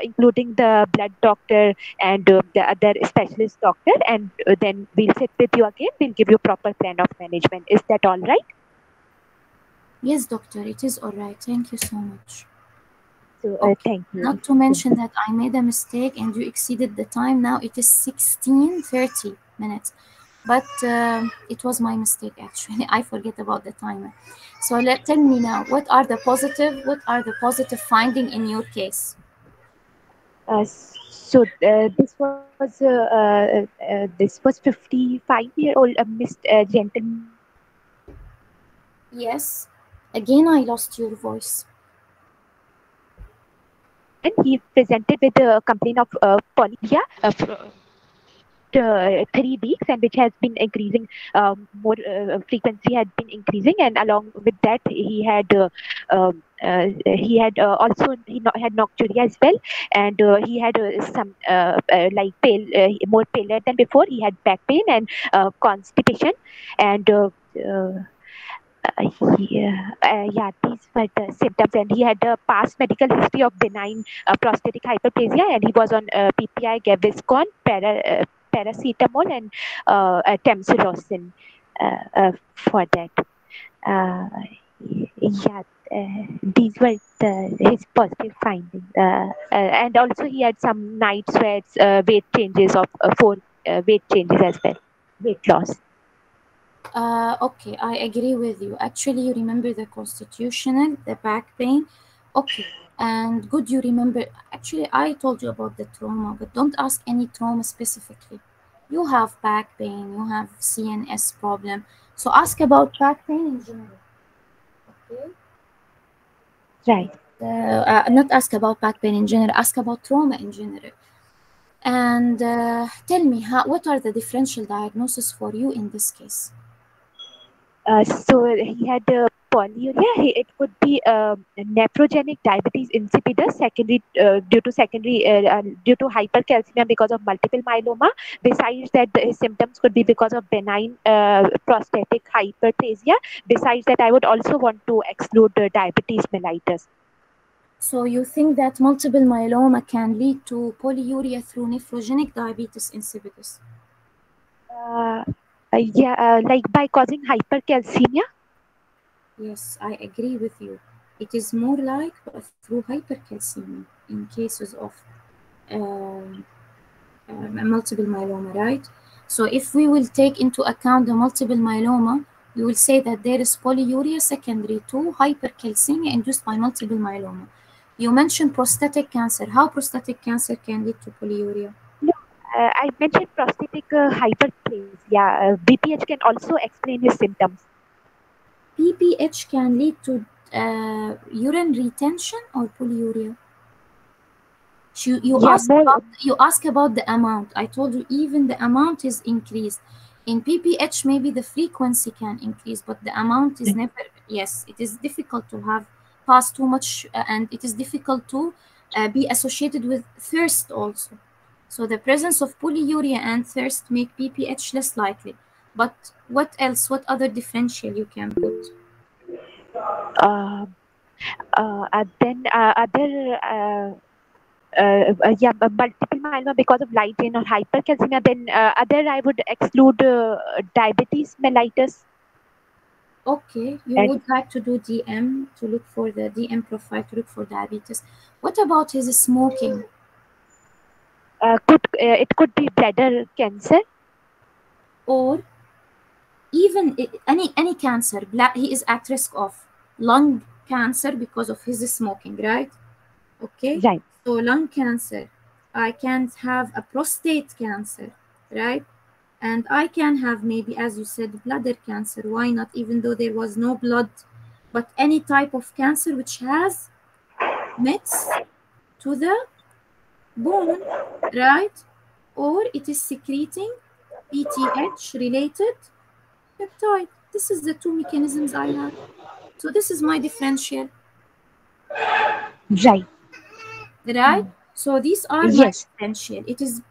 F: including the blood doctor and the other specialist doctor, and then we'll sit with you again. We'll give you proper plan of management. Is that all right?
A: Yes, doctor. It is all right. Thank you so much.
F: So,
A: Okay.
F: thank you.
A: Not to mention that I made a mistake and you exceeded the time. Now it is 16:30 minutes. But it was my mistake actually. I forget about the timer. So tell me now, what are the positive finding in your case?
F: So this was 55-year-old Miss gentleman.
A: Yes. Again, I lost your voice.
F: He presented with a complaint of polyuria for 3 weeks, and which has been increasing. More frequency had been increasing, and along with that, he had also had nocturia as well, and he had some like more paler than before. He had back pain and constipation, and yeah, these were the symptoms. And he had a past medical history of benign prostatic hyperplasia, and he was on PPI, Gaviscon, paracetamol, and tamsulosin for that. Yeah, these were his positive findings. And also, he had some night sweats, weight changes of weight changes as well, weight loss.
A: Okay, I agree with you. Actually, you remember the constitutional, the back pain. Okay, and good you remember. Actually, I told you about the trauma, but don't ask any trauma specifically. You have back pain, you have CNS problem. So ask about back pain in general. Okay?
F: Right.
A: Not ask about back pain in general, ask about trauma in general. And tell me, what are the differential diagnoses for you in this case?
F: So he had polyuria. It could be nephrogenic diabetes insipidus, secondary due to hypercalcemia because of multiple myeloma. Besides that, his symptoms could be because of benign prostatic hyperplasia. Besides that, I would also want to exclude diabetes mellitus.
A: So you think that multiple myeloma can lead to polyuria through nephrogenic diabetes insipidus?
F: Yeah, like by causing hypercalcemia.
A: Yes, I agree with you. It is more like through hypercalcemia in cases of um, multiple myeloma, right? So if we will take into account the multiple myeloma, we will say that there is polyuria secondary to hypercalcemia induced by multiple myeloma. You mentioned prostatic cancer. How prostatic cancer can lead to polyuria?
F: No, I mentioned prostatic hyperplasia. BPH can also explain his symptoms.
A: PPH can lead to urine retention or polyuria? You ask about the amount. I told you even the amount is increased. In PPH, maybe the frequency can increase, but the amount is never. Yes, it is difficult to have pass too much, and it is difficult to be associated with thirst also. So the presence of polyuria and thirst make PPH less likely. But what else? What other differential you can put?
F: Then other yeah, multiple myeloma because of light chain or hypercalcemia. Then other I would exclude diabetes mellitus.
A: Okay, you would like to do DM to look for the DM profile to look for diabetes. What about his smoking?
F: It could be bladder cancer
A: or even any cancer. He is at risk of lung cancer because of his smoking, right? Okay,
F: right.
A: So lung cancer, I can't have a prostate cancer, right? And I can have maybe, as you said, bladder cancer. Why not? Even though there was no blood, but any type of cancer which has mets to the bone, right? Or it is secreting PTH related peptide. This is the two mechanisms I have. So this is my differential,
F: Right.
A: right? So these are my
F: Yes.
A: differential. It is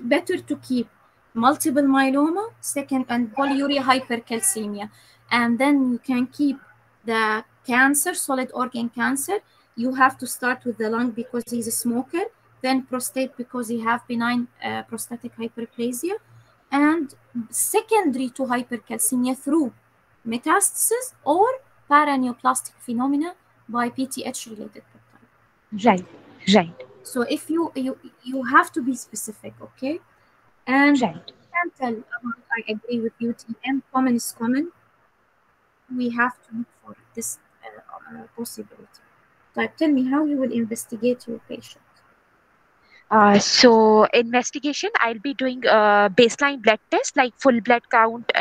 A: better to keep multiple myeloma, second, and polyuria hypercalcemia. And then you can keep the cancer, solid organ cancer. You have to start with the lung because he's a smoker, then prostate because he have benign prostatic hyperplasia, and secondary to hypercalcemia through metastasis or paraneoplastic phenomena by PTH related peptide.
F: Right. Right.
A: So if you have to be specific, okay? And
F: Right.
A: you can tell about, I agree with you, TM common is common. We have to look for this possibility. Like, tell me how you will investigate your patient.
F: So investigation, I'll be doing baseline blood test like full blood count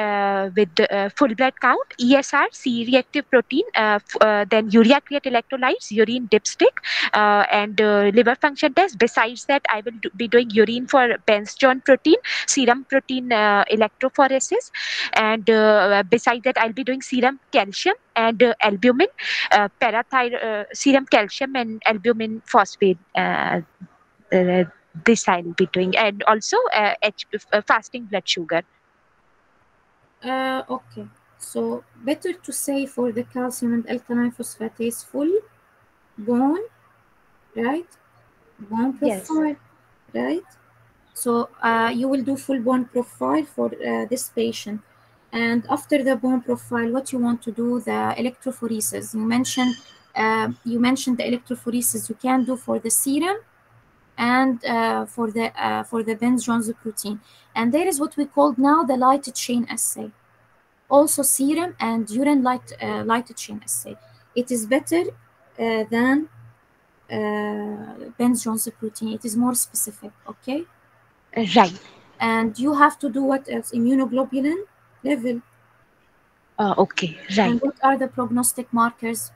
F: with full blood count, ESR, C-reactive protein, then urea create electrolytes, urine dipstick, and liver function test. Besides that, I will be doing urine for Benz-John protein, serum protein electrophoresis, and besides that, I'll be doing serum calcium and albumin, serum calcium and albumin phosphate. Uh, this I'll be doing, and also fasting blood sugar.
A: Okay. So better to say for the calcium and alkaline phosphatase full bone, right? Bone
F: Yes.
A: profile, right? So you will do full bone profile for this patient. And after the bone profile, what you want to do, the electrophoresis. You mentioned the electrophoresis you can do for the serum and for the Benz-Jones protein. And there is what we call now the light chain assay. Also serum and urine light chain assay. It is better than Benz-Jones protein. It is more specific, okay?
F: Right.
A: And you have to do what else? Immunoglobulin level.
F: Okay. Right.
A: And what are the prognostic markers?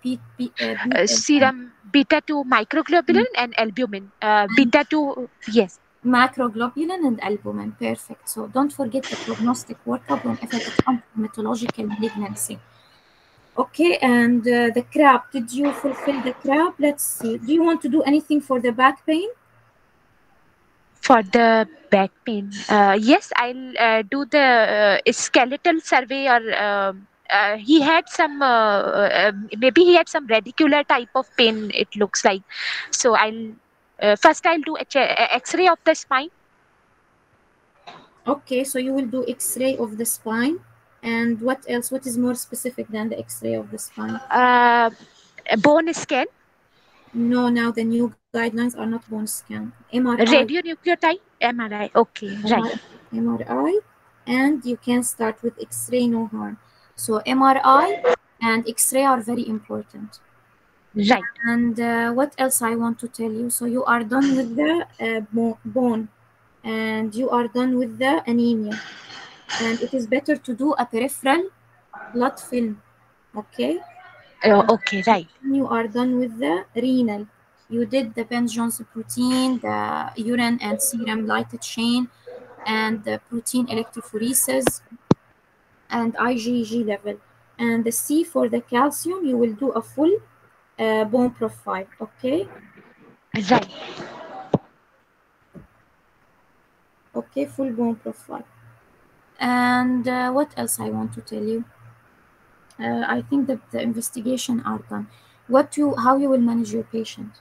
F: Serum beta 2 microglobulin and albumin. Beta 2. Yes.
A: Macroglobulin and albumin. Perfect. So don't forget the prognostic workup whenever it comes to hematological malignancy. Okay, and the crab, did you fulfill the crab? Let's see. Do you want to do anything for the back pain?
F: For the back pain, yes, I'll do the skeletal survey. Or he had some maybe he had some radicular type of pain, it looks like. So I'll do X-ray of the spine.
A: Okay, so you will do X-ray of the spine. And what else? What is more specific than the X-ray of the spine?
F: Bone scan.
A: No, now the new guidelines are not bone scan. MRI.
F: Radionucleotide. MRI. Okay. Right.
A: MRI, and you can start with X-ray, no harm. So MRI and X-ray are very important.
F: Right.
A: And what else I want to tell you? So you are done with the bone, and you are done with the anemia. And it is better to do a peripheral blood film, okay?
F: Okay. Right.
A: You are done with the renal. You did the Benz-Jones protein, the urine and serum light chain, and the protein electrophoresis and IgG level. And the C for the calcium, you will do a full bone profile, okay?
F: Right.
A: Okay, full bone profile. And what else I want to tell you? I think that the investigation are done. How you will manage your patient?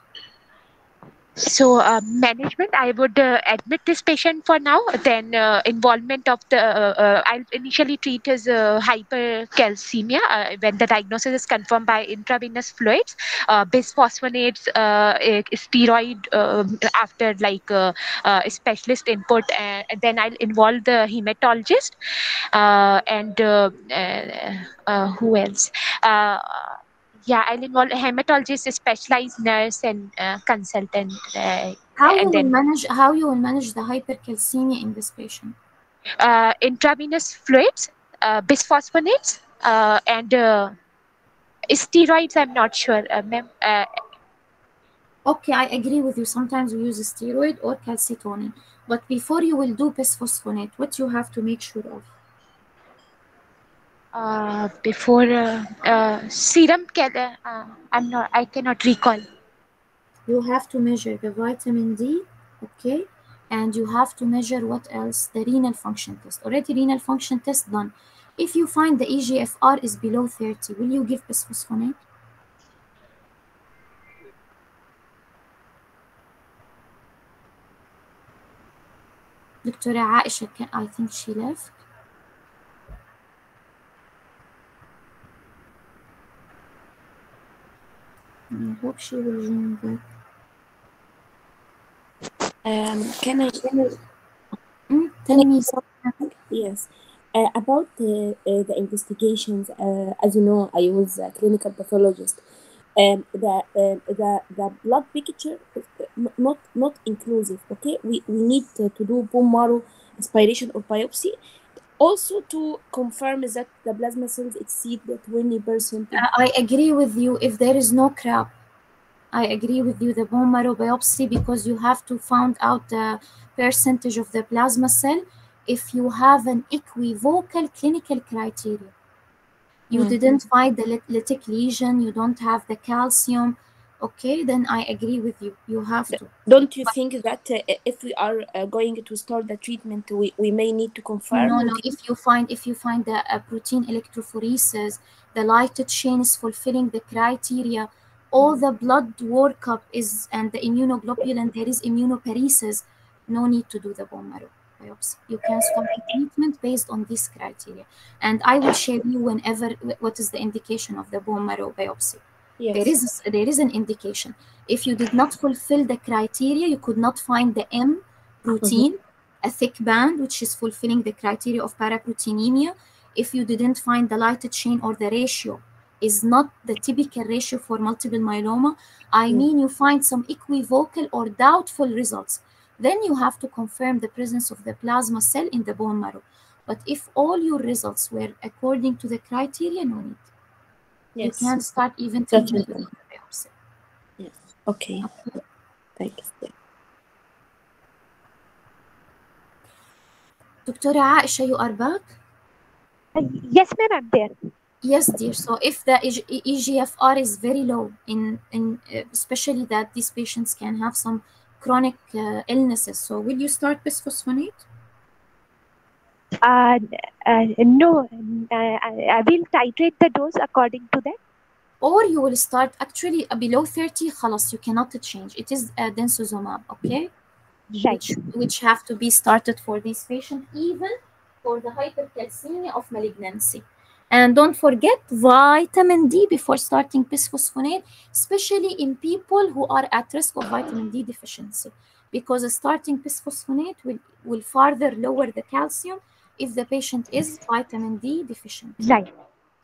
F: So, management, I would admit this patient for now. Then, involvement of I'll initially treat as hypercalcemia when the diagnosis is confirmed by intravenous fluids, bisphosphonates, steroid after specialist input, and then I'll involve the hematologist and who else? Uh, yeah, I'll involve a hematologist, a specialized nurse, and consultant, and then
A: How you will manage the hypercalcemia in this patient?
F: Intravenous fluids, bisphosphonates, and steroids. I'm not sure, ma'am.
A: Okay, I agree with you. Sometimes we use steroid or calcitonin. But before you will do bisphosphonate, what you have to make sure of?
F: Before serum, I cannot recall.
A: You have to measure the vitamin D, okay? And you have to measure what else? The renal function test. Already renal function test done. If you find the EGFR is below 30, will you give bisphosphonate? Dr. Aisha, I think she left. I hope she will join back.
G: Can I
A: Tell me.
G: Yes. About the investigations, as you know, I was a clinical pathologist. The blood picture is not inclusive. Okay, we need to do bone marrow aspiration or biopsy, also to confirm that the plasma cells exceed the 20%.
A: I agree with you. If there is no crap, I agree with you. The bone marrow biopsy, because you have to find out the percentage of the plasma cell. If you have an equivocal clinical criteria, you didn't find the lytic lesion, you don't have the calcium, okay, then I agree with you. You have to.
G: Don't you think that if we are going to start the treatment, we may need to confirm?
A: No. If you find the protein electrophoresis, the lighted chain is fulfilling the criteria, all the blood workup is, and the immunoglobulin, there is immunoparesis, no need to do the bone marrow biopsy. You can start the treatment based on this criteria, and I will share you whenever what is the indication of the bone marrow biopsy.
G: Yes.
A: There is an indication. If you did not fulfill the criteria, you could not find the M protein, a thick band which is fulfilling the criteria of paraproteinemia. If you didn't find the lighted chain, or the ratio is not the typical ratio for multiple myeloma, I mean you find some equivocal or doubtful results, then you have to confirm the presence of the plasma cell in the bone marrow. But if all your results were according to the criteria, no need.
G: Yes.
A: You can start even treatment with the biopsy.
G: Yes. Okay. Thanks. Yeah.
A: Dr. Aisha, you are back?
F: Yes, ma'am, I'm there.
A: Yes, dear. So if the EGFR is very low, in especially that these patients can have some chronic illnesses, so will you start bisphosphonate?
F: No, I will titrate the dose according to that.
A: Or you will start actually below 30, خلاص, you cannot change. It is densozumab, okay?
F: Right.
A: Which have to be started for this patient, even for the hypercalcemia of malignancy. And don't forget vitamin D before starting bisphosphonate, especially in people who are at risk of vitamin D deficiency, because starting bisphosphonate will further lower the calcium if the patient is vitamin D deficient.
F: Right.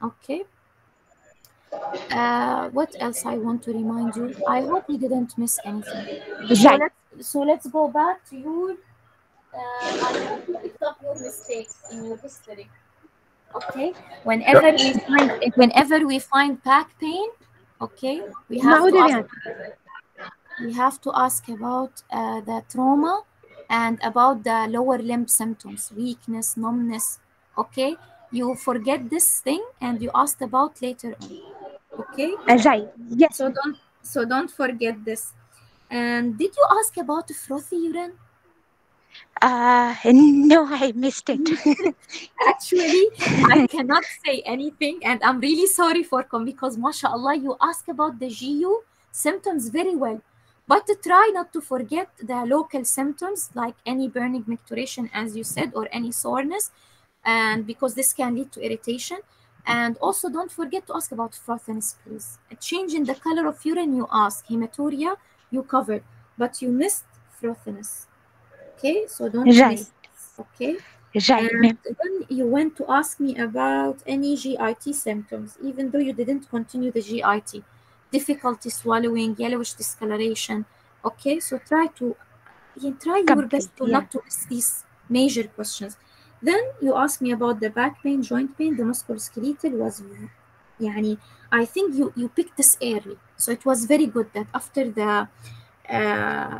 A: Okay. What else I want to remind you? I hope we didn't miss anything.
F: Right.
A: So let's go back to your. I hope you picked up your mistakes in your history. Okay. Whenever we find back pain, okay, we have to ask about the trauma and about the lower limb symptoms, weakness, numbness. Okay. You forget this thing and you asked about later on. Okay.
F: Right. Yes.
A: So don't forget this. And did you ask about frothy urine?
F: No, I missed it.
A: Actually, I cannot say anything, and I'm really sorry because mashallah, you ask about the GU symptoms very well. But try not to forget the local symptoms like any burning micturition, as you said, or any soreness, and because this can lead to irritation. And also don't forget to ask about frothiness, please. A change in the color of urine, you ask. Hematuria, you covered, but you missed frothiness. Okay, so don't miss this. Okay.
F: Right, ma'am.
A: Then you went to ask me about any GIT symptoms, even though you didn't continue the GIT. Difficulty swallowing, yellowish discoloration. Okay, so try your best to not to miss these major questions. Then you asked me about the back pain, joint pain, the musculoskeletal was يعني I think you picked this early, so it was very good that after the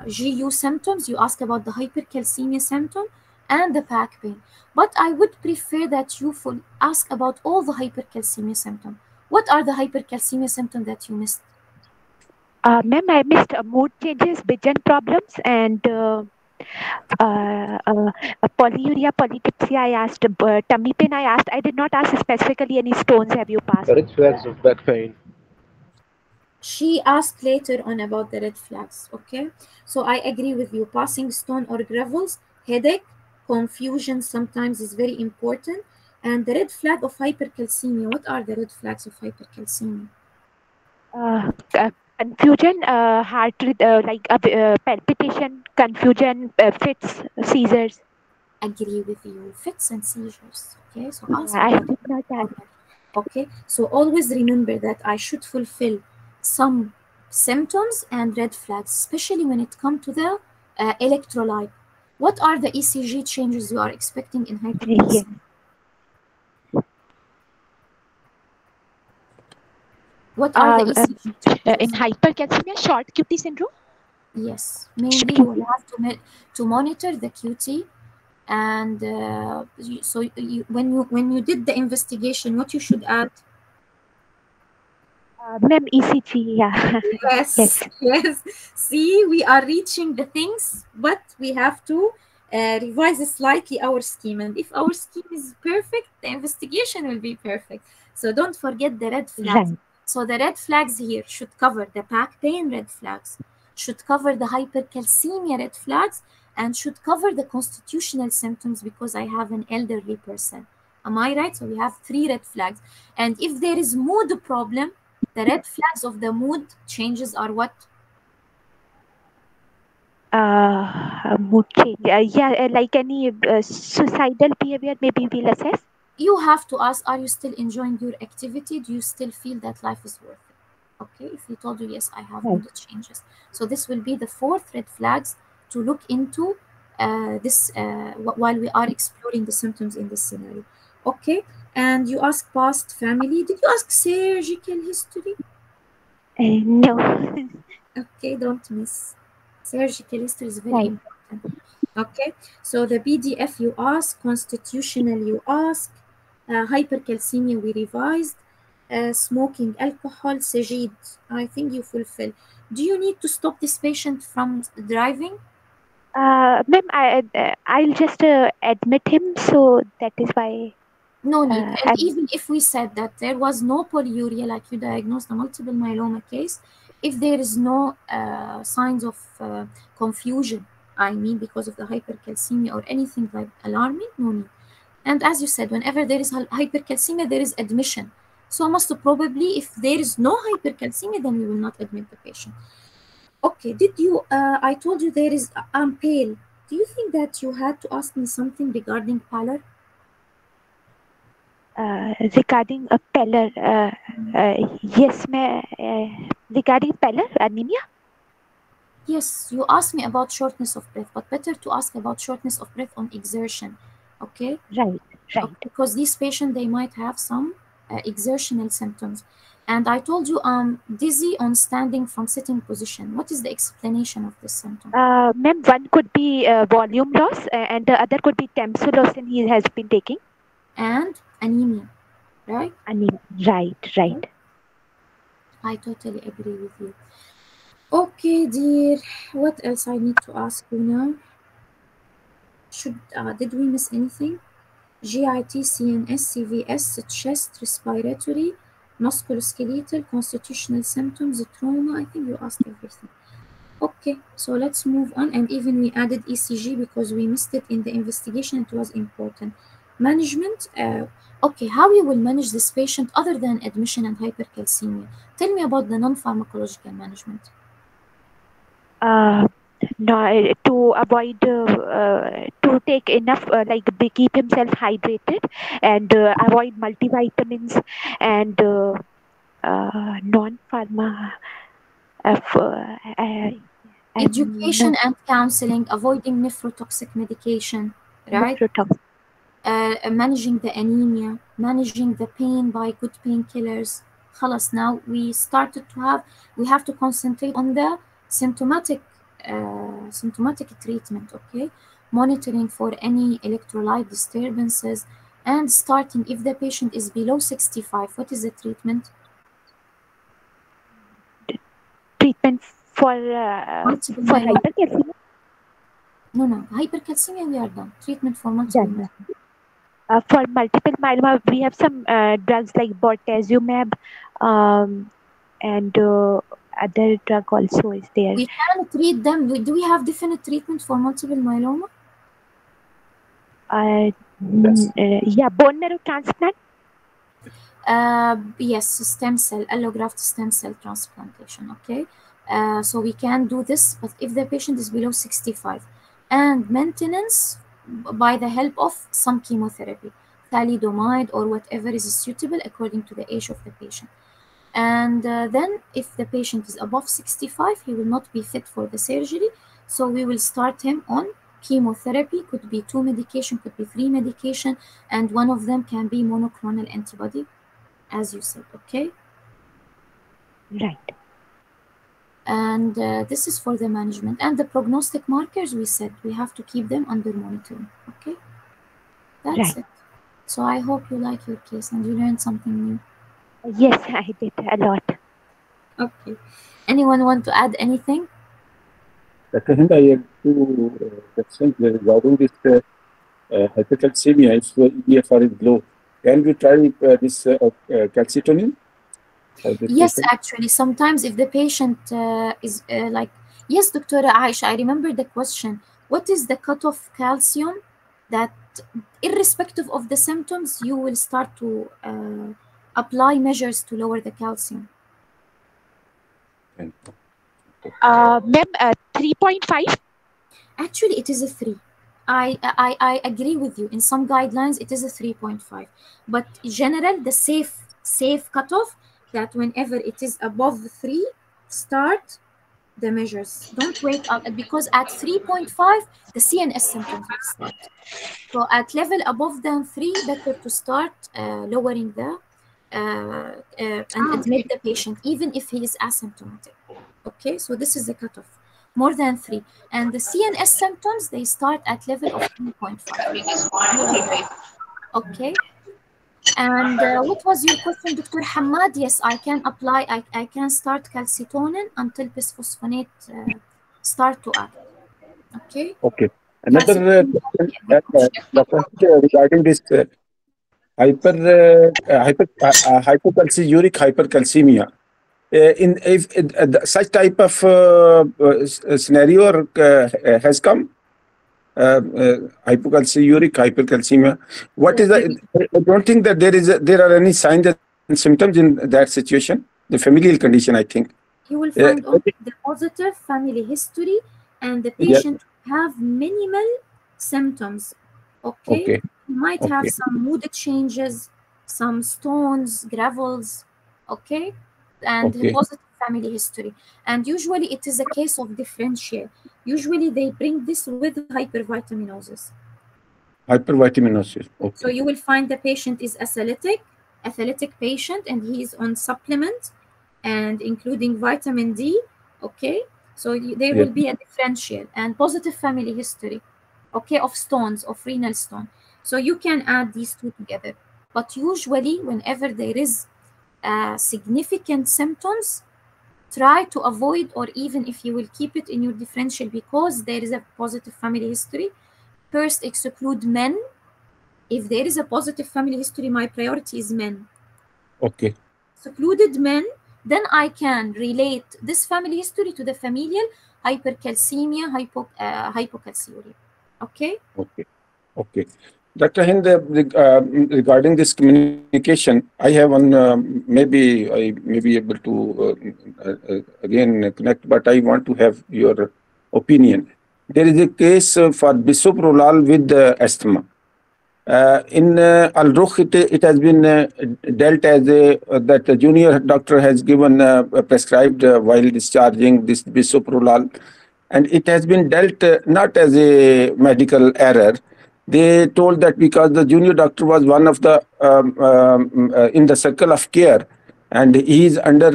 A: GU symptoms you ask about the hypercalcemia symptom and the back pain. But I would prefer that you ask about all the hypercalcemia symptoms. What are the hypercalcemia symptoms that you missed?
F: Ma'am, I missed mood changes, vision problems, and polyuria, polytipsia. I asked tummy pain. I asked. I did not ask specifically any stones have you passed.
H: Red flags of back pain.
A: She asked later on about the red flags. Okay, so I agree with you. Passing stone or gravels, headache, confusion sometimes is very important. And the red flag of hypercalcemia. What are the red flags of hypercalcemia?
F: Confusion, heart rate, palpitation, confusion, fits, seizures.
A: Agree with you. Fits and seizures. Okay, so ask
F: I
A: about
F: did not ask.
A: Okay, so always remember that I should fulfill some symptoms and red flags, especially when it comes to the electrolyte. What are the ECG changes you are expecting in hypercalcemia?
F: Yes.
A: What are the ECG
F: In
A: changes?
F: hypercalcemia, short QT syndrome.
A: Yes, mainly you will have to monitor the QT, and when you did the investigation, what you should add?
F: Ma'am, ECG. Yeah.
A: Yes,
F: Yes.
A: yes. See, we are reaching the things, but we have to revise slightly our scheme. And if our scheme is perfect, the investigation will be perfect. So don't forget the red flags.
F: Right.
A: So the red flags here should cover the back pain red flags, should cover the hypercalcemia red flags, and should cover the constitutional symptoms because I have an elderly person. Am I right? So we have 3 red flags. And if there is mood problem, the red flags of the mood changes are what?
F: Mood change. Like any suicidal behavior, maybe we'll assess.
A: You have to ask, are you still enjoying your activity? Do you still feel that life is worth it? Okay, if he told you, yes, I have
F: Right.
A: mood changes. So this will be the 4th red flags to look into while we are exploring the symptoms in this scenario. Okay, and you ask past family. Did you ask surgical history?
F: No.
A: Okay, don't miss. Surgical history is very
F: Right.
A: important. Okay, so the BDF you ask, constitutional you ask, hypercalcemia we revised, smoking, alcohol, sajid, I think you fulfill. Do you need to stop this patient from driving?
F: Ma'am, I'll just admit him, so that is why.
A: No need. And
F: I'm
A: even if we said that there was no polyuria, like you diagnosed a multiple myeloma case, if there is no signs of confusion, I mean, because of the hypercalcemia or anything like alarming, no need. And as you said, whenever there is hypercalcemia, there is admission. So most probably, if there is no hypercalcemia, then we will not admit the patient. Okay, did you, I told you there is, I'm pale. Do you think that you had to ask me something regarding pallor?
F: regarding a Peller. Yes, regarding Peller anemia.
A: Yes, you asked me about shortness of breath, but better to ask about shortness of breath on exertion, okay?
F: Right. Right.
A: Okay, because these patients, they might have some exertional symptoms. And I told you I'm dizzy on standing from sitting position. What is the explanation of this symptom?
F: Ma'am, one could be volume loss, and the other could be tamsulosin he has been taking.
A: And anemia, right?
F: Anemia. Right. Right.
A: I totally agree with you. Okay, dear. What else I need to ask you now? Did we miss anything? GIT, CNS, CVS, chest, respiratory, musculoskeletal, constitutional symptoms, trauma. I think you asked everything. Okay, so let's move on. And even we added ECG because we missed it in the investigation. It was important. Management. Okay, how you will manage this patient other than admission and hypercalcemia? Tell me about the non-pharmacological management.
F: No, to avoid to take enough keep himself hydrated and avoid multivitamins and non-pharma
A: Education and counseling, avoiding nephrotoxic medication, right?
F: nephrotox.
A: managing the anemia, managing the pain by good painkillers. خلاص, now we have to concentrate on the symptomatic treatment, okay? Monitoring for any electrolyte disturbances, and starting if the patient is below 65, what is the treatment?
F: Treatment for
A: Multiple
F: for
A: myeloma.
F: hypercalcemia.
A: No, hypercalcemia we are done. Treatment for multiple
F: Done.
A: myeloma.
F: For multiple myeloma, we have some drugs like bortezomib, and other drug also is there.
A: We can treat them. Do we have definite treatment for multiple myeloma?
F: Yeah, bone marrow transplant.
A: Yes, allograft stem cell transplantation. Okay, so we can do this, but if the patient is below 65, and maintenance by the help of some chemotherapy, thalidomide or whatever is suitable according to the age of the patient. And then if the patient is above 65, he will not be fit for the surgery, so we will start him on chemotherapy. Could be 2 medication, could be 3 medication, and one of them can be monoclonal antibody, as you said. Okay,
F: Right.
A: and this is for the management. And the prognostic markers, we said we have to keep them under monitoring. Okay, that's it. So I hope you like your case and you learned something new.
F: Yes, I did a lot.
A: Okay, anyone want to add anything?
D: Dr. Hind, I have two questions regarding this hypercalcemia. If EGFR is low, can we try this calcitonin?
A: Yes, actually, sometimes if the patient is like, yes, Dr. Aisha, I remember the question. What is the cutoff calcium that, irrespective of the symptoms, you will start to apply measures to lower the calcium?
F: Ma'am, 3.5.
A: Actually, it is a 3. I agree with you. In some guidelines, it is a 3.5. But in general, the safe cutoff, that whenever it is above 3, start the measures. Don't wait up, because at 3.5, the CNS symptoms will start. So at level above than 3, better to start lowering the and admit the patient, even if he is asymptomatic. Okay, so this is the cutoff. More than 3. And the CNS symptoms, they start at level of 3.5. Okay. And what was your question, Dr. Hamad? Yes, I can apply, I can start calcitonin until bisphosphonate start to act. Okay.
D: Okay. Another question regarding this hypocalciuric hypercalcemia. In if such type of scenario has come, hypocalciuric hypercalcemia. What is the? I don't think that there are any signs and symptoms in that situation. The familial condition, I think.
A: You will find only the positive family history, and the patient have minimal symptoms. Okay. You might have some mood changes, some stones, gravels. Okay. And positive family history. And usually it is a case of differential. Usually they bring this with hypervitaminosis.
D: Hypervitaminosis. Okay.
A: So you will find the patient is athletic patient, and he is on supplement, and including vitamin D. Okay. So there will be a differential and positive family history. Okay, of stones, of renal stone. So you can add these two together. But usually, whenever there is significant symptoms, try to avoid, or even if you will keep it in your differential because there is a positive family history, first exclude men. If there is a positive family history, my priority is men.
D: Okay.
A: Secluded men, then I can relate this family history to the familial hypercalcemia, hypocalciuria. Okay?
D: Okay. Dr. Hind, regarding this communication, I have one, maybe I may be able to again connect, but I want to have your opinion. There is a case for bisoprolol with asthma. In Al-Rukh, it has been dealt as that the junior doctor has given prescribed while discharging this bisoprolol, and it has been dealt not as a medical error, they told that because the junior doctor was one of the in the circle of care, and he is under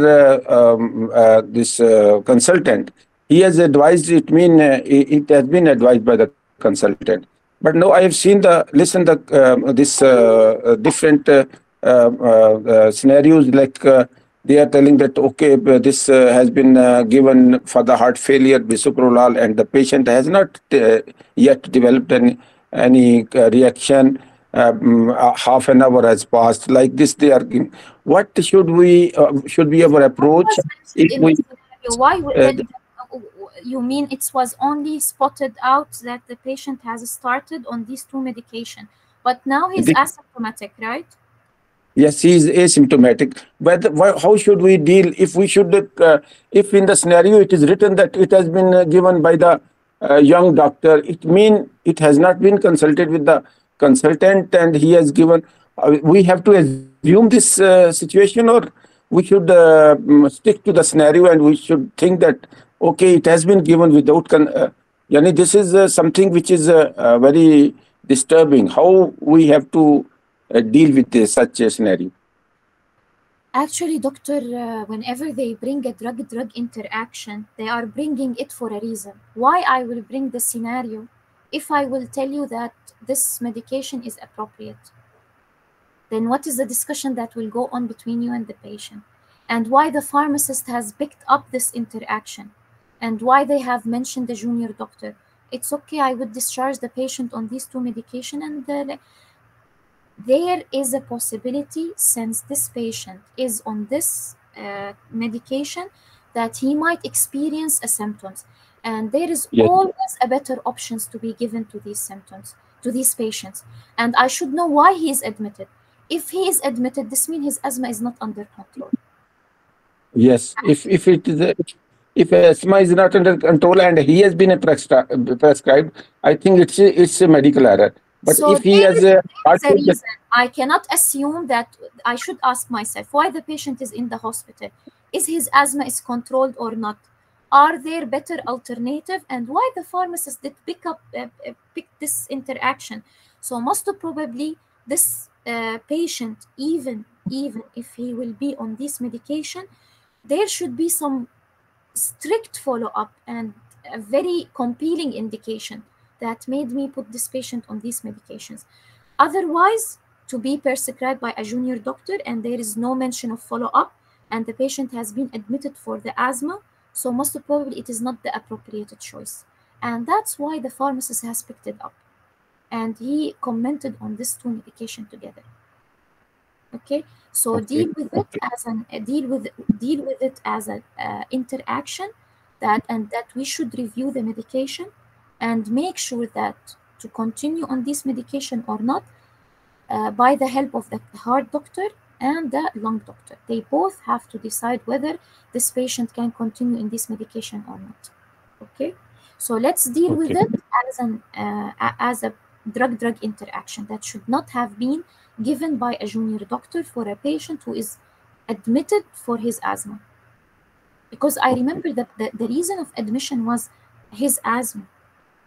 D: this consultant. He has advised. It has been advised by the consultant. But now I have seen this different scenarios, like they are telling that okay, this has been given for the heart failure bisoprolol, and the patient has not yet developed any reaction. Half an hour has passed. Like this, they are giving. What should be our
A: What
D: approach
A: was
D: if
A: mentioned in
D: we?
A: this scenario? Why
D: Uh,
A: you mean it was only spotted out that the patient has started on these two medication, but now he's
D: the,
A: asymptomatic, right?
D: Yes, he is asymptomatic. But how should we deal if we should, if in the scenario it is written that it has been given by the young doctor, it mean it has not been consulted with the consultant and he has given. We have to assume this situation, or we should stick to the scenario and we should think that okay, it has been given without. Yani this is something which is very disturbing. How we have to deal with such a scenario?
A: Actually, doctor, whenever they bring a drug-drug interaction, they are bringing it for a reason. Why I will bring the scenario if I will tell you that this medication is appropriate? Then what is the discussion that will go on between you and the patient? And why the pharmacist has picked up this interaction? And why they have mentioned the junior doctor? It's okay, I would discharge the patient on these two medication, and there is a possibility, since this patient is on this medication, that he might experience symptoms, and there is
D: Yes.
A: always a better options to be given to these symptoms, to these patients, and I should know why he is admitted. If he is admitted, this means his asthma is not under control.
D: Yes, if it is if asthma is not under control and he has been prescribed, I think it's a medical error. But
A: So
D: if he has
A: there
D: heart
A: is a
D: failure,
A: reason. I cannot assume that. I should ask myself why the patient is in the hospital. Is his asthma is controlled or not? Are there better alternative? And why the pharmacist did pick this interaction? So most probably this patient, even if he will be on this medication, there should be some strict follow-up and a very compelling indication that made me put this patient on these medications. Otherwise, to be prescribed by a junior doctor and there is no mention of follow-up and the patient has been admitted for the asthma, so most probably it is not the appropriate choice. And that's why the pharmacist has picked it up. And he commented on this two medication together. Okay, so
D: okay,
A: deal with it as an deal with it as an interaction, that we should review the medication and make sure that to continue on this medication or not, by the help of the heart doctor and the lung doctor. They both have to decide whether this patient can continue in this medication or not. Okay, so let's deal with
D: okay.
A: it as a drug-drug interaction that should not have been given by a junior doctor for a patient who is admitted for his asthma. Because I remember that the reason of admission was his asthma.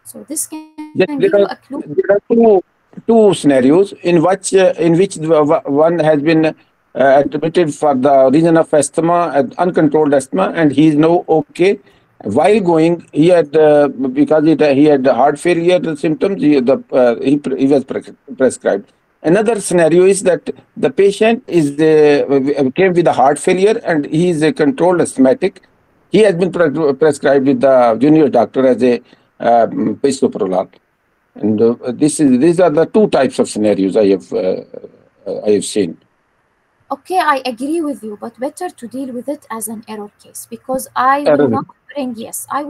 A: So this can
D: Yes,
A: give you a clue.
D: there are two scenarios in which one has been admitted for the reason of asthma, uncontrolled asthma, and he is now okay. While going, he had because he had heart failure symptoms. He was prescribed. Another scenario is that the patient is came with a heart failure and he is a controlled asthmatic. He has been prescribed with the junior doctor as a bisoprolol. And these are the two types of scenarios I have seen.
A: Okay, I agree with you, but better to deal with it as an error case, because I will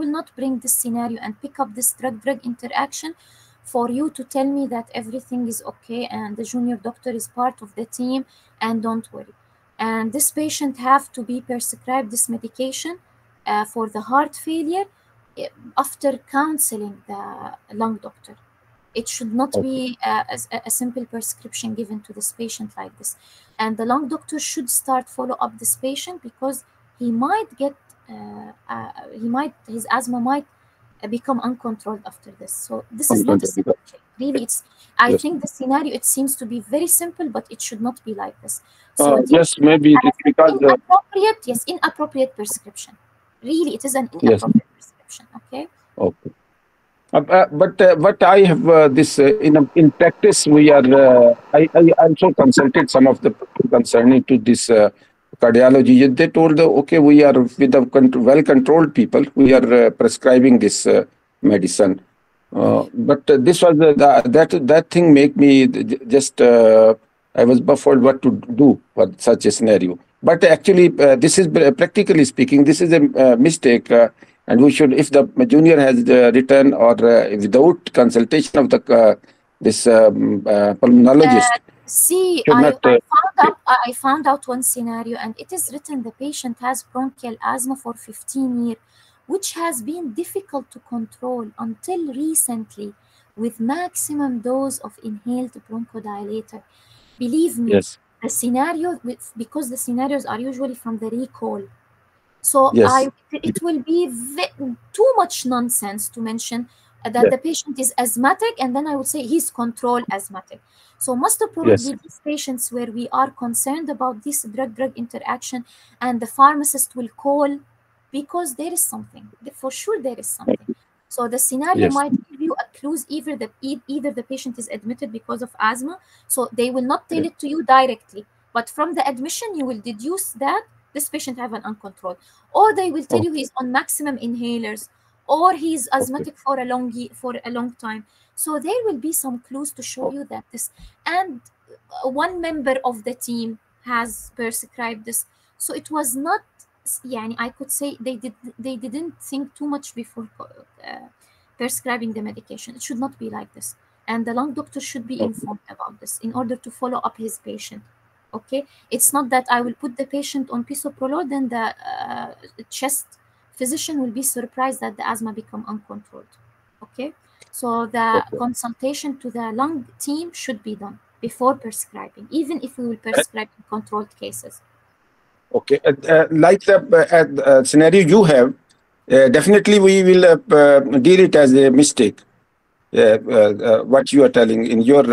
A: not bring this scenario and pick up this drug-drug interaction for you to tell me that everything is okay and the junior doctor is part of the team and don't worry. And this patient have to be prescribed this medication for the heart failure after counseling the lung doctor. It should not be a simple prescription given to this patient like this. And the lung doctor should start follow up this patient because he might get, his asthma might become uncontrolled after this. So this is not a simple thing. Really, I think the scenario, it seems to be very simple, but it should not be like this. So
D: yes, maybe it is because
A: inappropriate prescription. Really, it is an inappropriate prescription. Okay.
D: okay. But I have this in practice. We are I also consulted some of the people concerning to this cardiology. They told okay, we are with the well controlled people. We are prescribing this medicine. But this was that thing make me just I was baffled what to do for such a scenario. But actually, this is practically speaking, this is a mistake, and we should, if the junior has written or without consultation of the this pulmonologist.
A: See, I found out one scenario, and it is written the patient has bronchial asthma for 15 years, which has been difficult to control until recently with maximum dose of inhaled bronchodilator. Believe me, the scenario, because the scenarios are usually from the recall. So it will be too much nonsense to mention that the patient is asthmatic, and then I would say he's controlled asthmatic. So most probably these patients where we are concerned about this drug-drug interaction, and the pharmacist will call because there is something. For sure there is something. So the scenario might give you a clues, either the patient is admitted because of asthma, so they will not tell it to you directly, but from the admission you will deduce that this patient have an uncontrolled, or they will tell you he's on maximum inhalers, or he's asthmatic for a long time. So there will be some clues to show you that this, and one member of the team has prescribed this. So it was not, I could say they didn't think too much before prescribing the medication. It should not be like this, and the lung doctor should be informed about this in order to follow up his patient. Okay, it's not that I will put the patient on bisoprolol, then the chest physician will be surprised that the asthma become uncontrolled. Okay, so the consultation to the lung team should be done before prescribing, even if we will prescribe in controlled cases.
D: Okay, like the scenario you have, definitely we will deal it as a mistake. What you are telling in your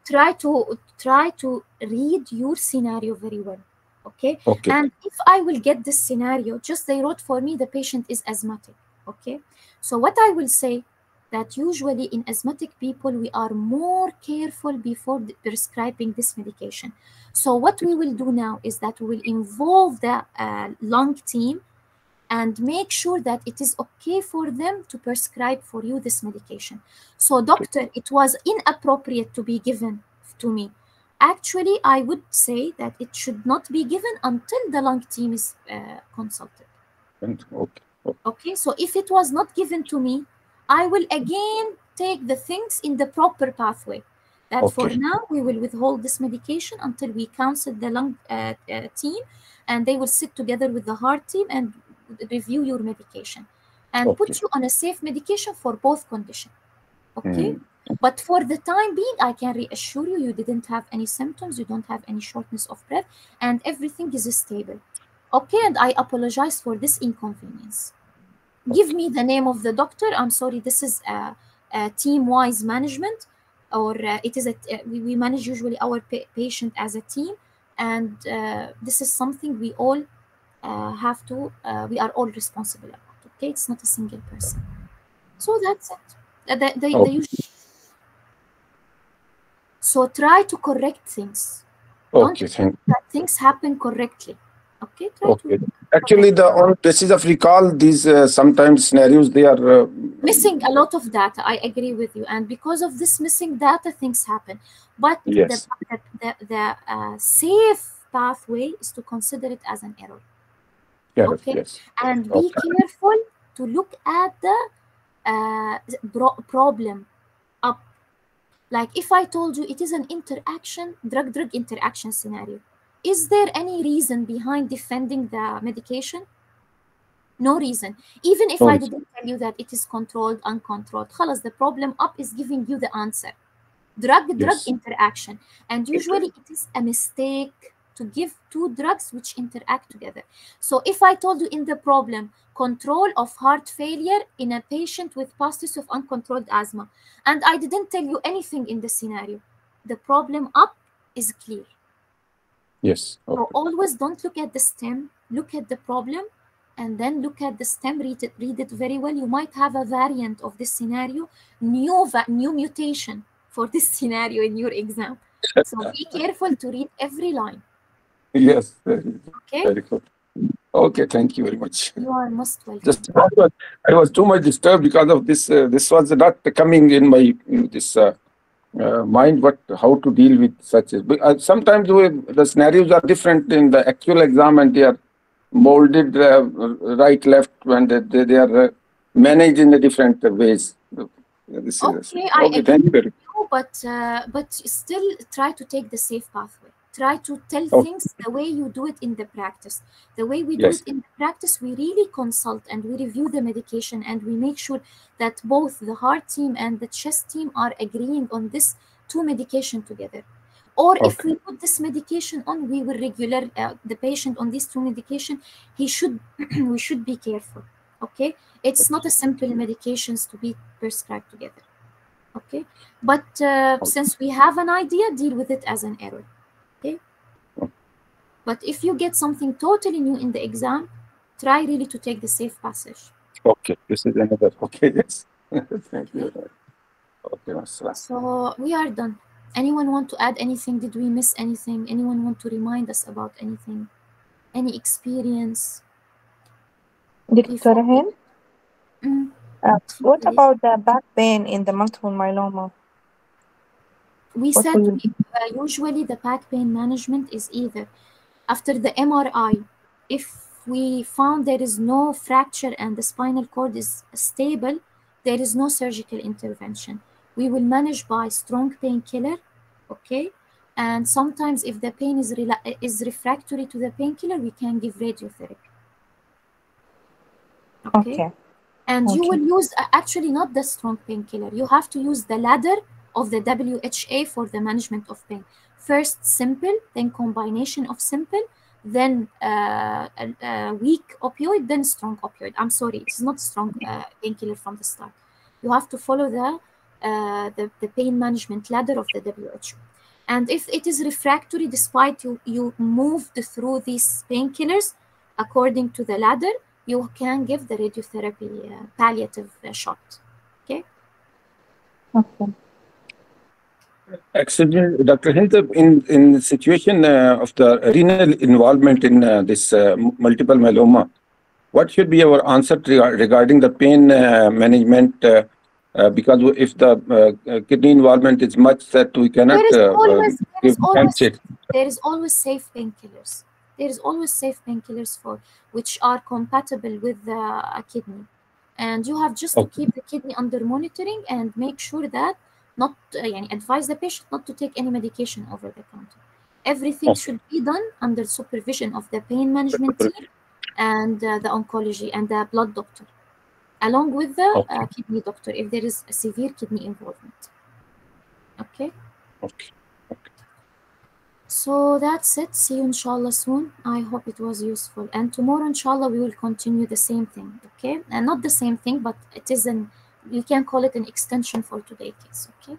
A: try to read your scenario very well. Okay, and if I will get this scenario, just they wrote for me the patient is asthmatic. Okay, so what I will say, that usually in asthmatic people we are more careful before prescribing this medication. So what we will do now is that we will involve the lung team and make sure that it is okay for them to prescribe for you this medication. So doctor, it was inappropriate to be given to me. Actually, I would say that it should not be given until the lung team is consulted. Okay, so if it was not given to me, I will again take the things in the proper pathway. That for now, we will withhold this medication until we counsel the lung team, and they will sit together with the heart team and review your medication and put you on a safe medication for both conditions. Okay. But for the time being, I can reassure you, you didn't have any symptoms, you don't have any shortness of breath, and everything is stable. Okay, and I apologize for this inconvenience. Give me the name of the doctor. I'm sorry, this is a team-wise management, or it is we manage usually our patient as a team, and this is something we all have to, we are all responsible about. Okay, it's not a single person. So that's it. So try to correct things. Don't think that things happen correctly. Okay.
D: Actually, on basis of recall, these sometimes scenarios they are
A: missing a lot of data. I agree with you, and because of this missing data, things happen. But the safe pathway is to consider it as an error. And be careful to look at the problem up. Like if I told you it is an interaction, drug-drug interaction scenario, is there any reason behind defending the medication? No reason. Even if I didn't tell you that it is controlled, uncontrolled, khalas, the problem up is giving you the answer. Drug-drug interaction. And usually it is a mistake to give two drugs which interact together. So if I told you in the problem, control of heart failure in a patient with past history of uncontrolled asthma, and I didn't tell you anything in the scenario, the problem up is clear.
D: Yes.
A: So
D: Okay.
A: always don't look at the stem, look at the problem, and then look at the stem, read it very well. You might have a variant of this scenario, new mutation for this scenario in your exam. So be careful to read every line.
D: Yes.
A: Okay?
D: Very good. Okay. Thank you very much.
A: You are most welcome.
D: Just I was too much disturbed because of this. This was not coming in my mind. What how to deal with such? Sometimes the scenarios are different in the actual exam, and they are molded right, left, and they are managed in a different ways. This is
A: Okay, I agree
D: thank you
A: with
D: very
A: you, but still try to take the safe pathway. Try to tell
D: much.
A: things the way you do it in the practice. The way we do
D: Yes.
A: it in the practice, we really consult and we review the medication and we make sure that both the heart team and the chest team are agreeing on this two medication together. Or if
D: Okay.
A: we put this medication on, we will regular the patient on these two medication. He should we should be careful. Okay, it's not a simple medications to be prescribed together. Okay, but since we have an idea, deal with it as an error. Okay, but if you get something totally new in the exam, try really to take the safe passage.
D: Okay. This is another. Okay. Yes. Thank you. Okay. Masala.
A: So we are done. Anyone want to add anything? Did we miss anything? Anyone want to remind us about anything? Any experience?
E: Dr. Rahin,
A: Mm,
E: what
A: please.
E: about the back pain in the multiple myeloma?
A: We
E: What
A: said
E: will you
A: usually the back pain management is either after the MRI, if we found there is no fracture and the spinal cord is stable, there is no surgical intervention. We will manage by strong painkiller, okay? And sometimes if the pain is refractory to the painkiller, we can give radiotherapy. Okay?
E: Okay.
A: And you
E: Okay.
A: will use actually not the strong painkiller. You have to use the ladder of the WHA for the management of pain. First simple, then combination of simple, then weak opioid, then strong opioid. I'm sorry, it's not strong painkiller from the start. You have to follow the pain management ladder of the WHO. And if it is refractory, despite you moved through these painkillers according to the ladder, you can give the radiotherapy palliative shot. Okay.
E: Okay.
D: Actually, Dr. Hind, in the situation of the renal involvement in this multiple myeloma, what should be our answer regarding the pain management? Because if the kidney involvement is much that we cannot give NSAID.
A: There is always safe painkillers. There is always safe painkillers for which are compatible with the kidney, and you have just to keep the kidney under monitoring and make sure that not advise the patient not to take any medication over the counter. Everything should be done under supervision of the pain management team and the oncology and the blood doctor, along with the kidney doctor if there is a severe kidney involvement. Okay.
D: Okay.
A: So that's it. See you inshallah soon. I hope it was useful. And tomorrow inshallah we will continue the same thing. Okay. And not the same thing, but it is you can call it an extension for today's case. Okay.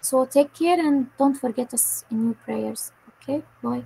A: So take care and don't forget us in your prayers. Okay. Bye.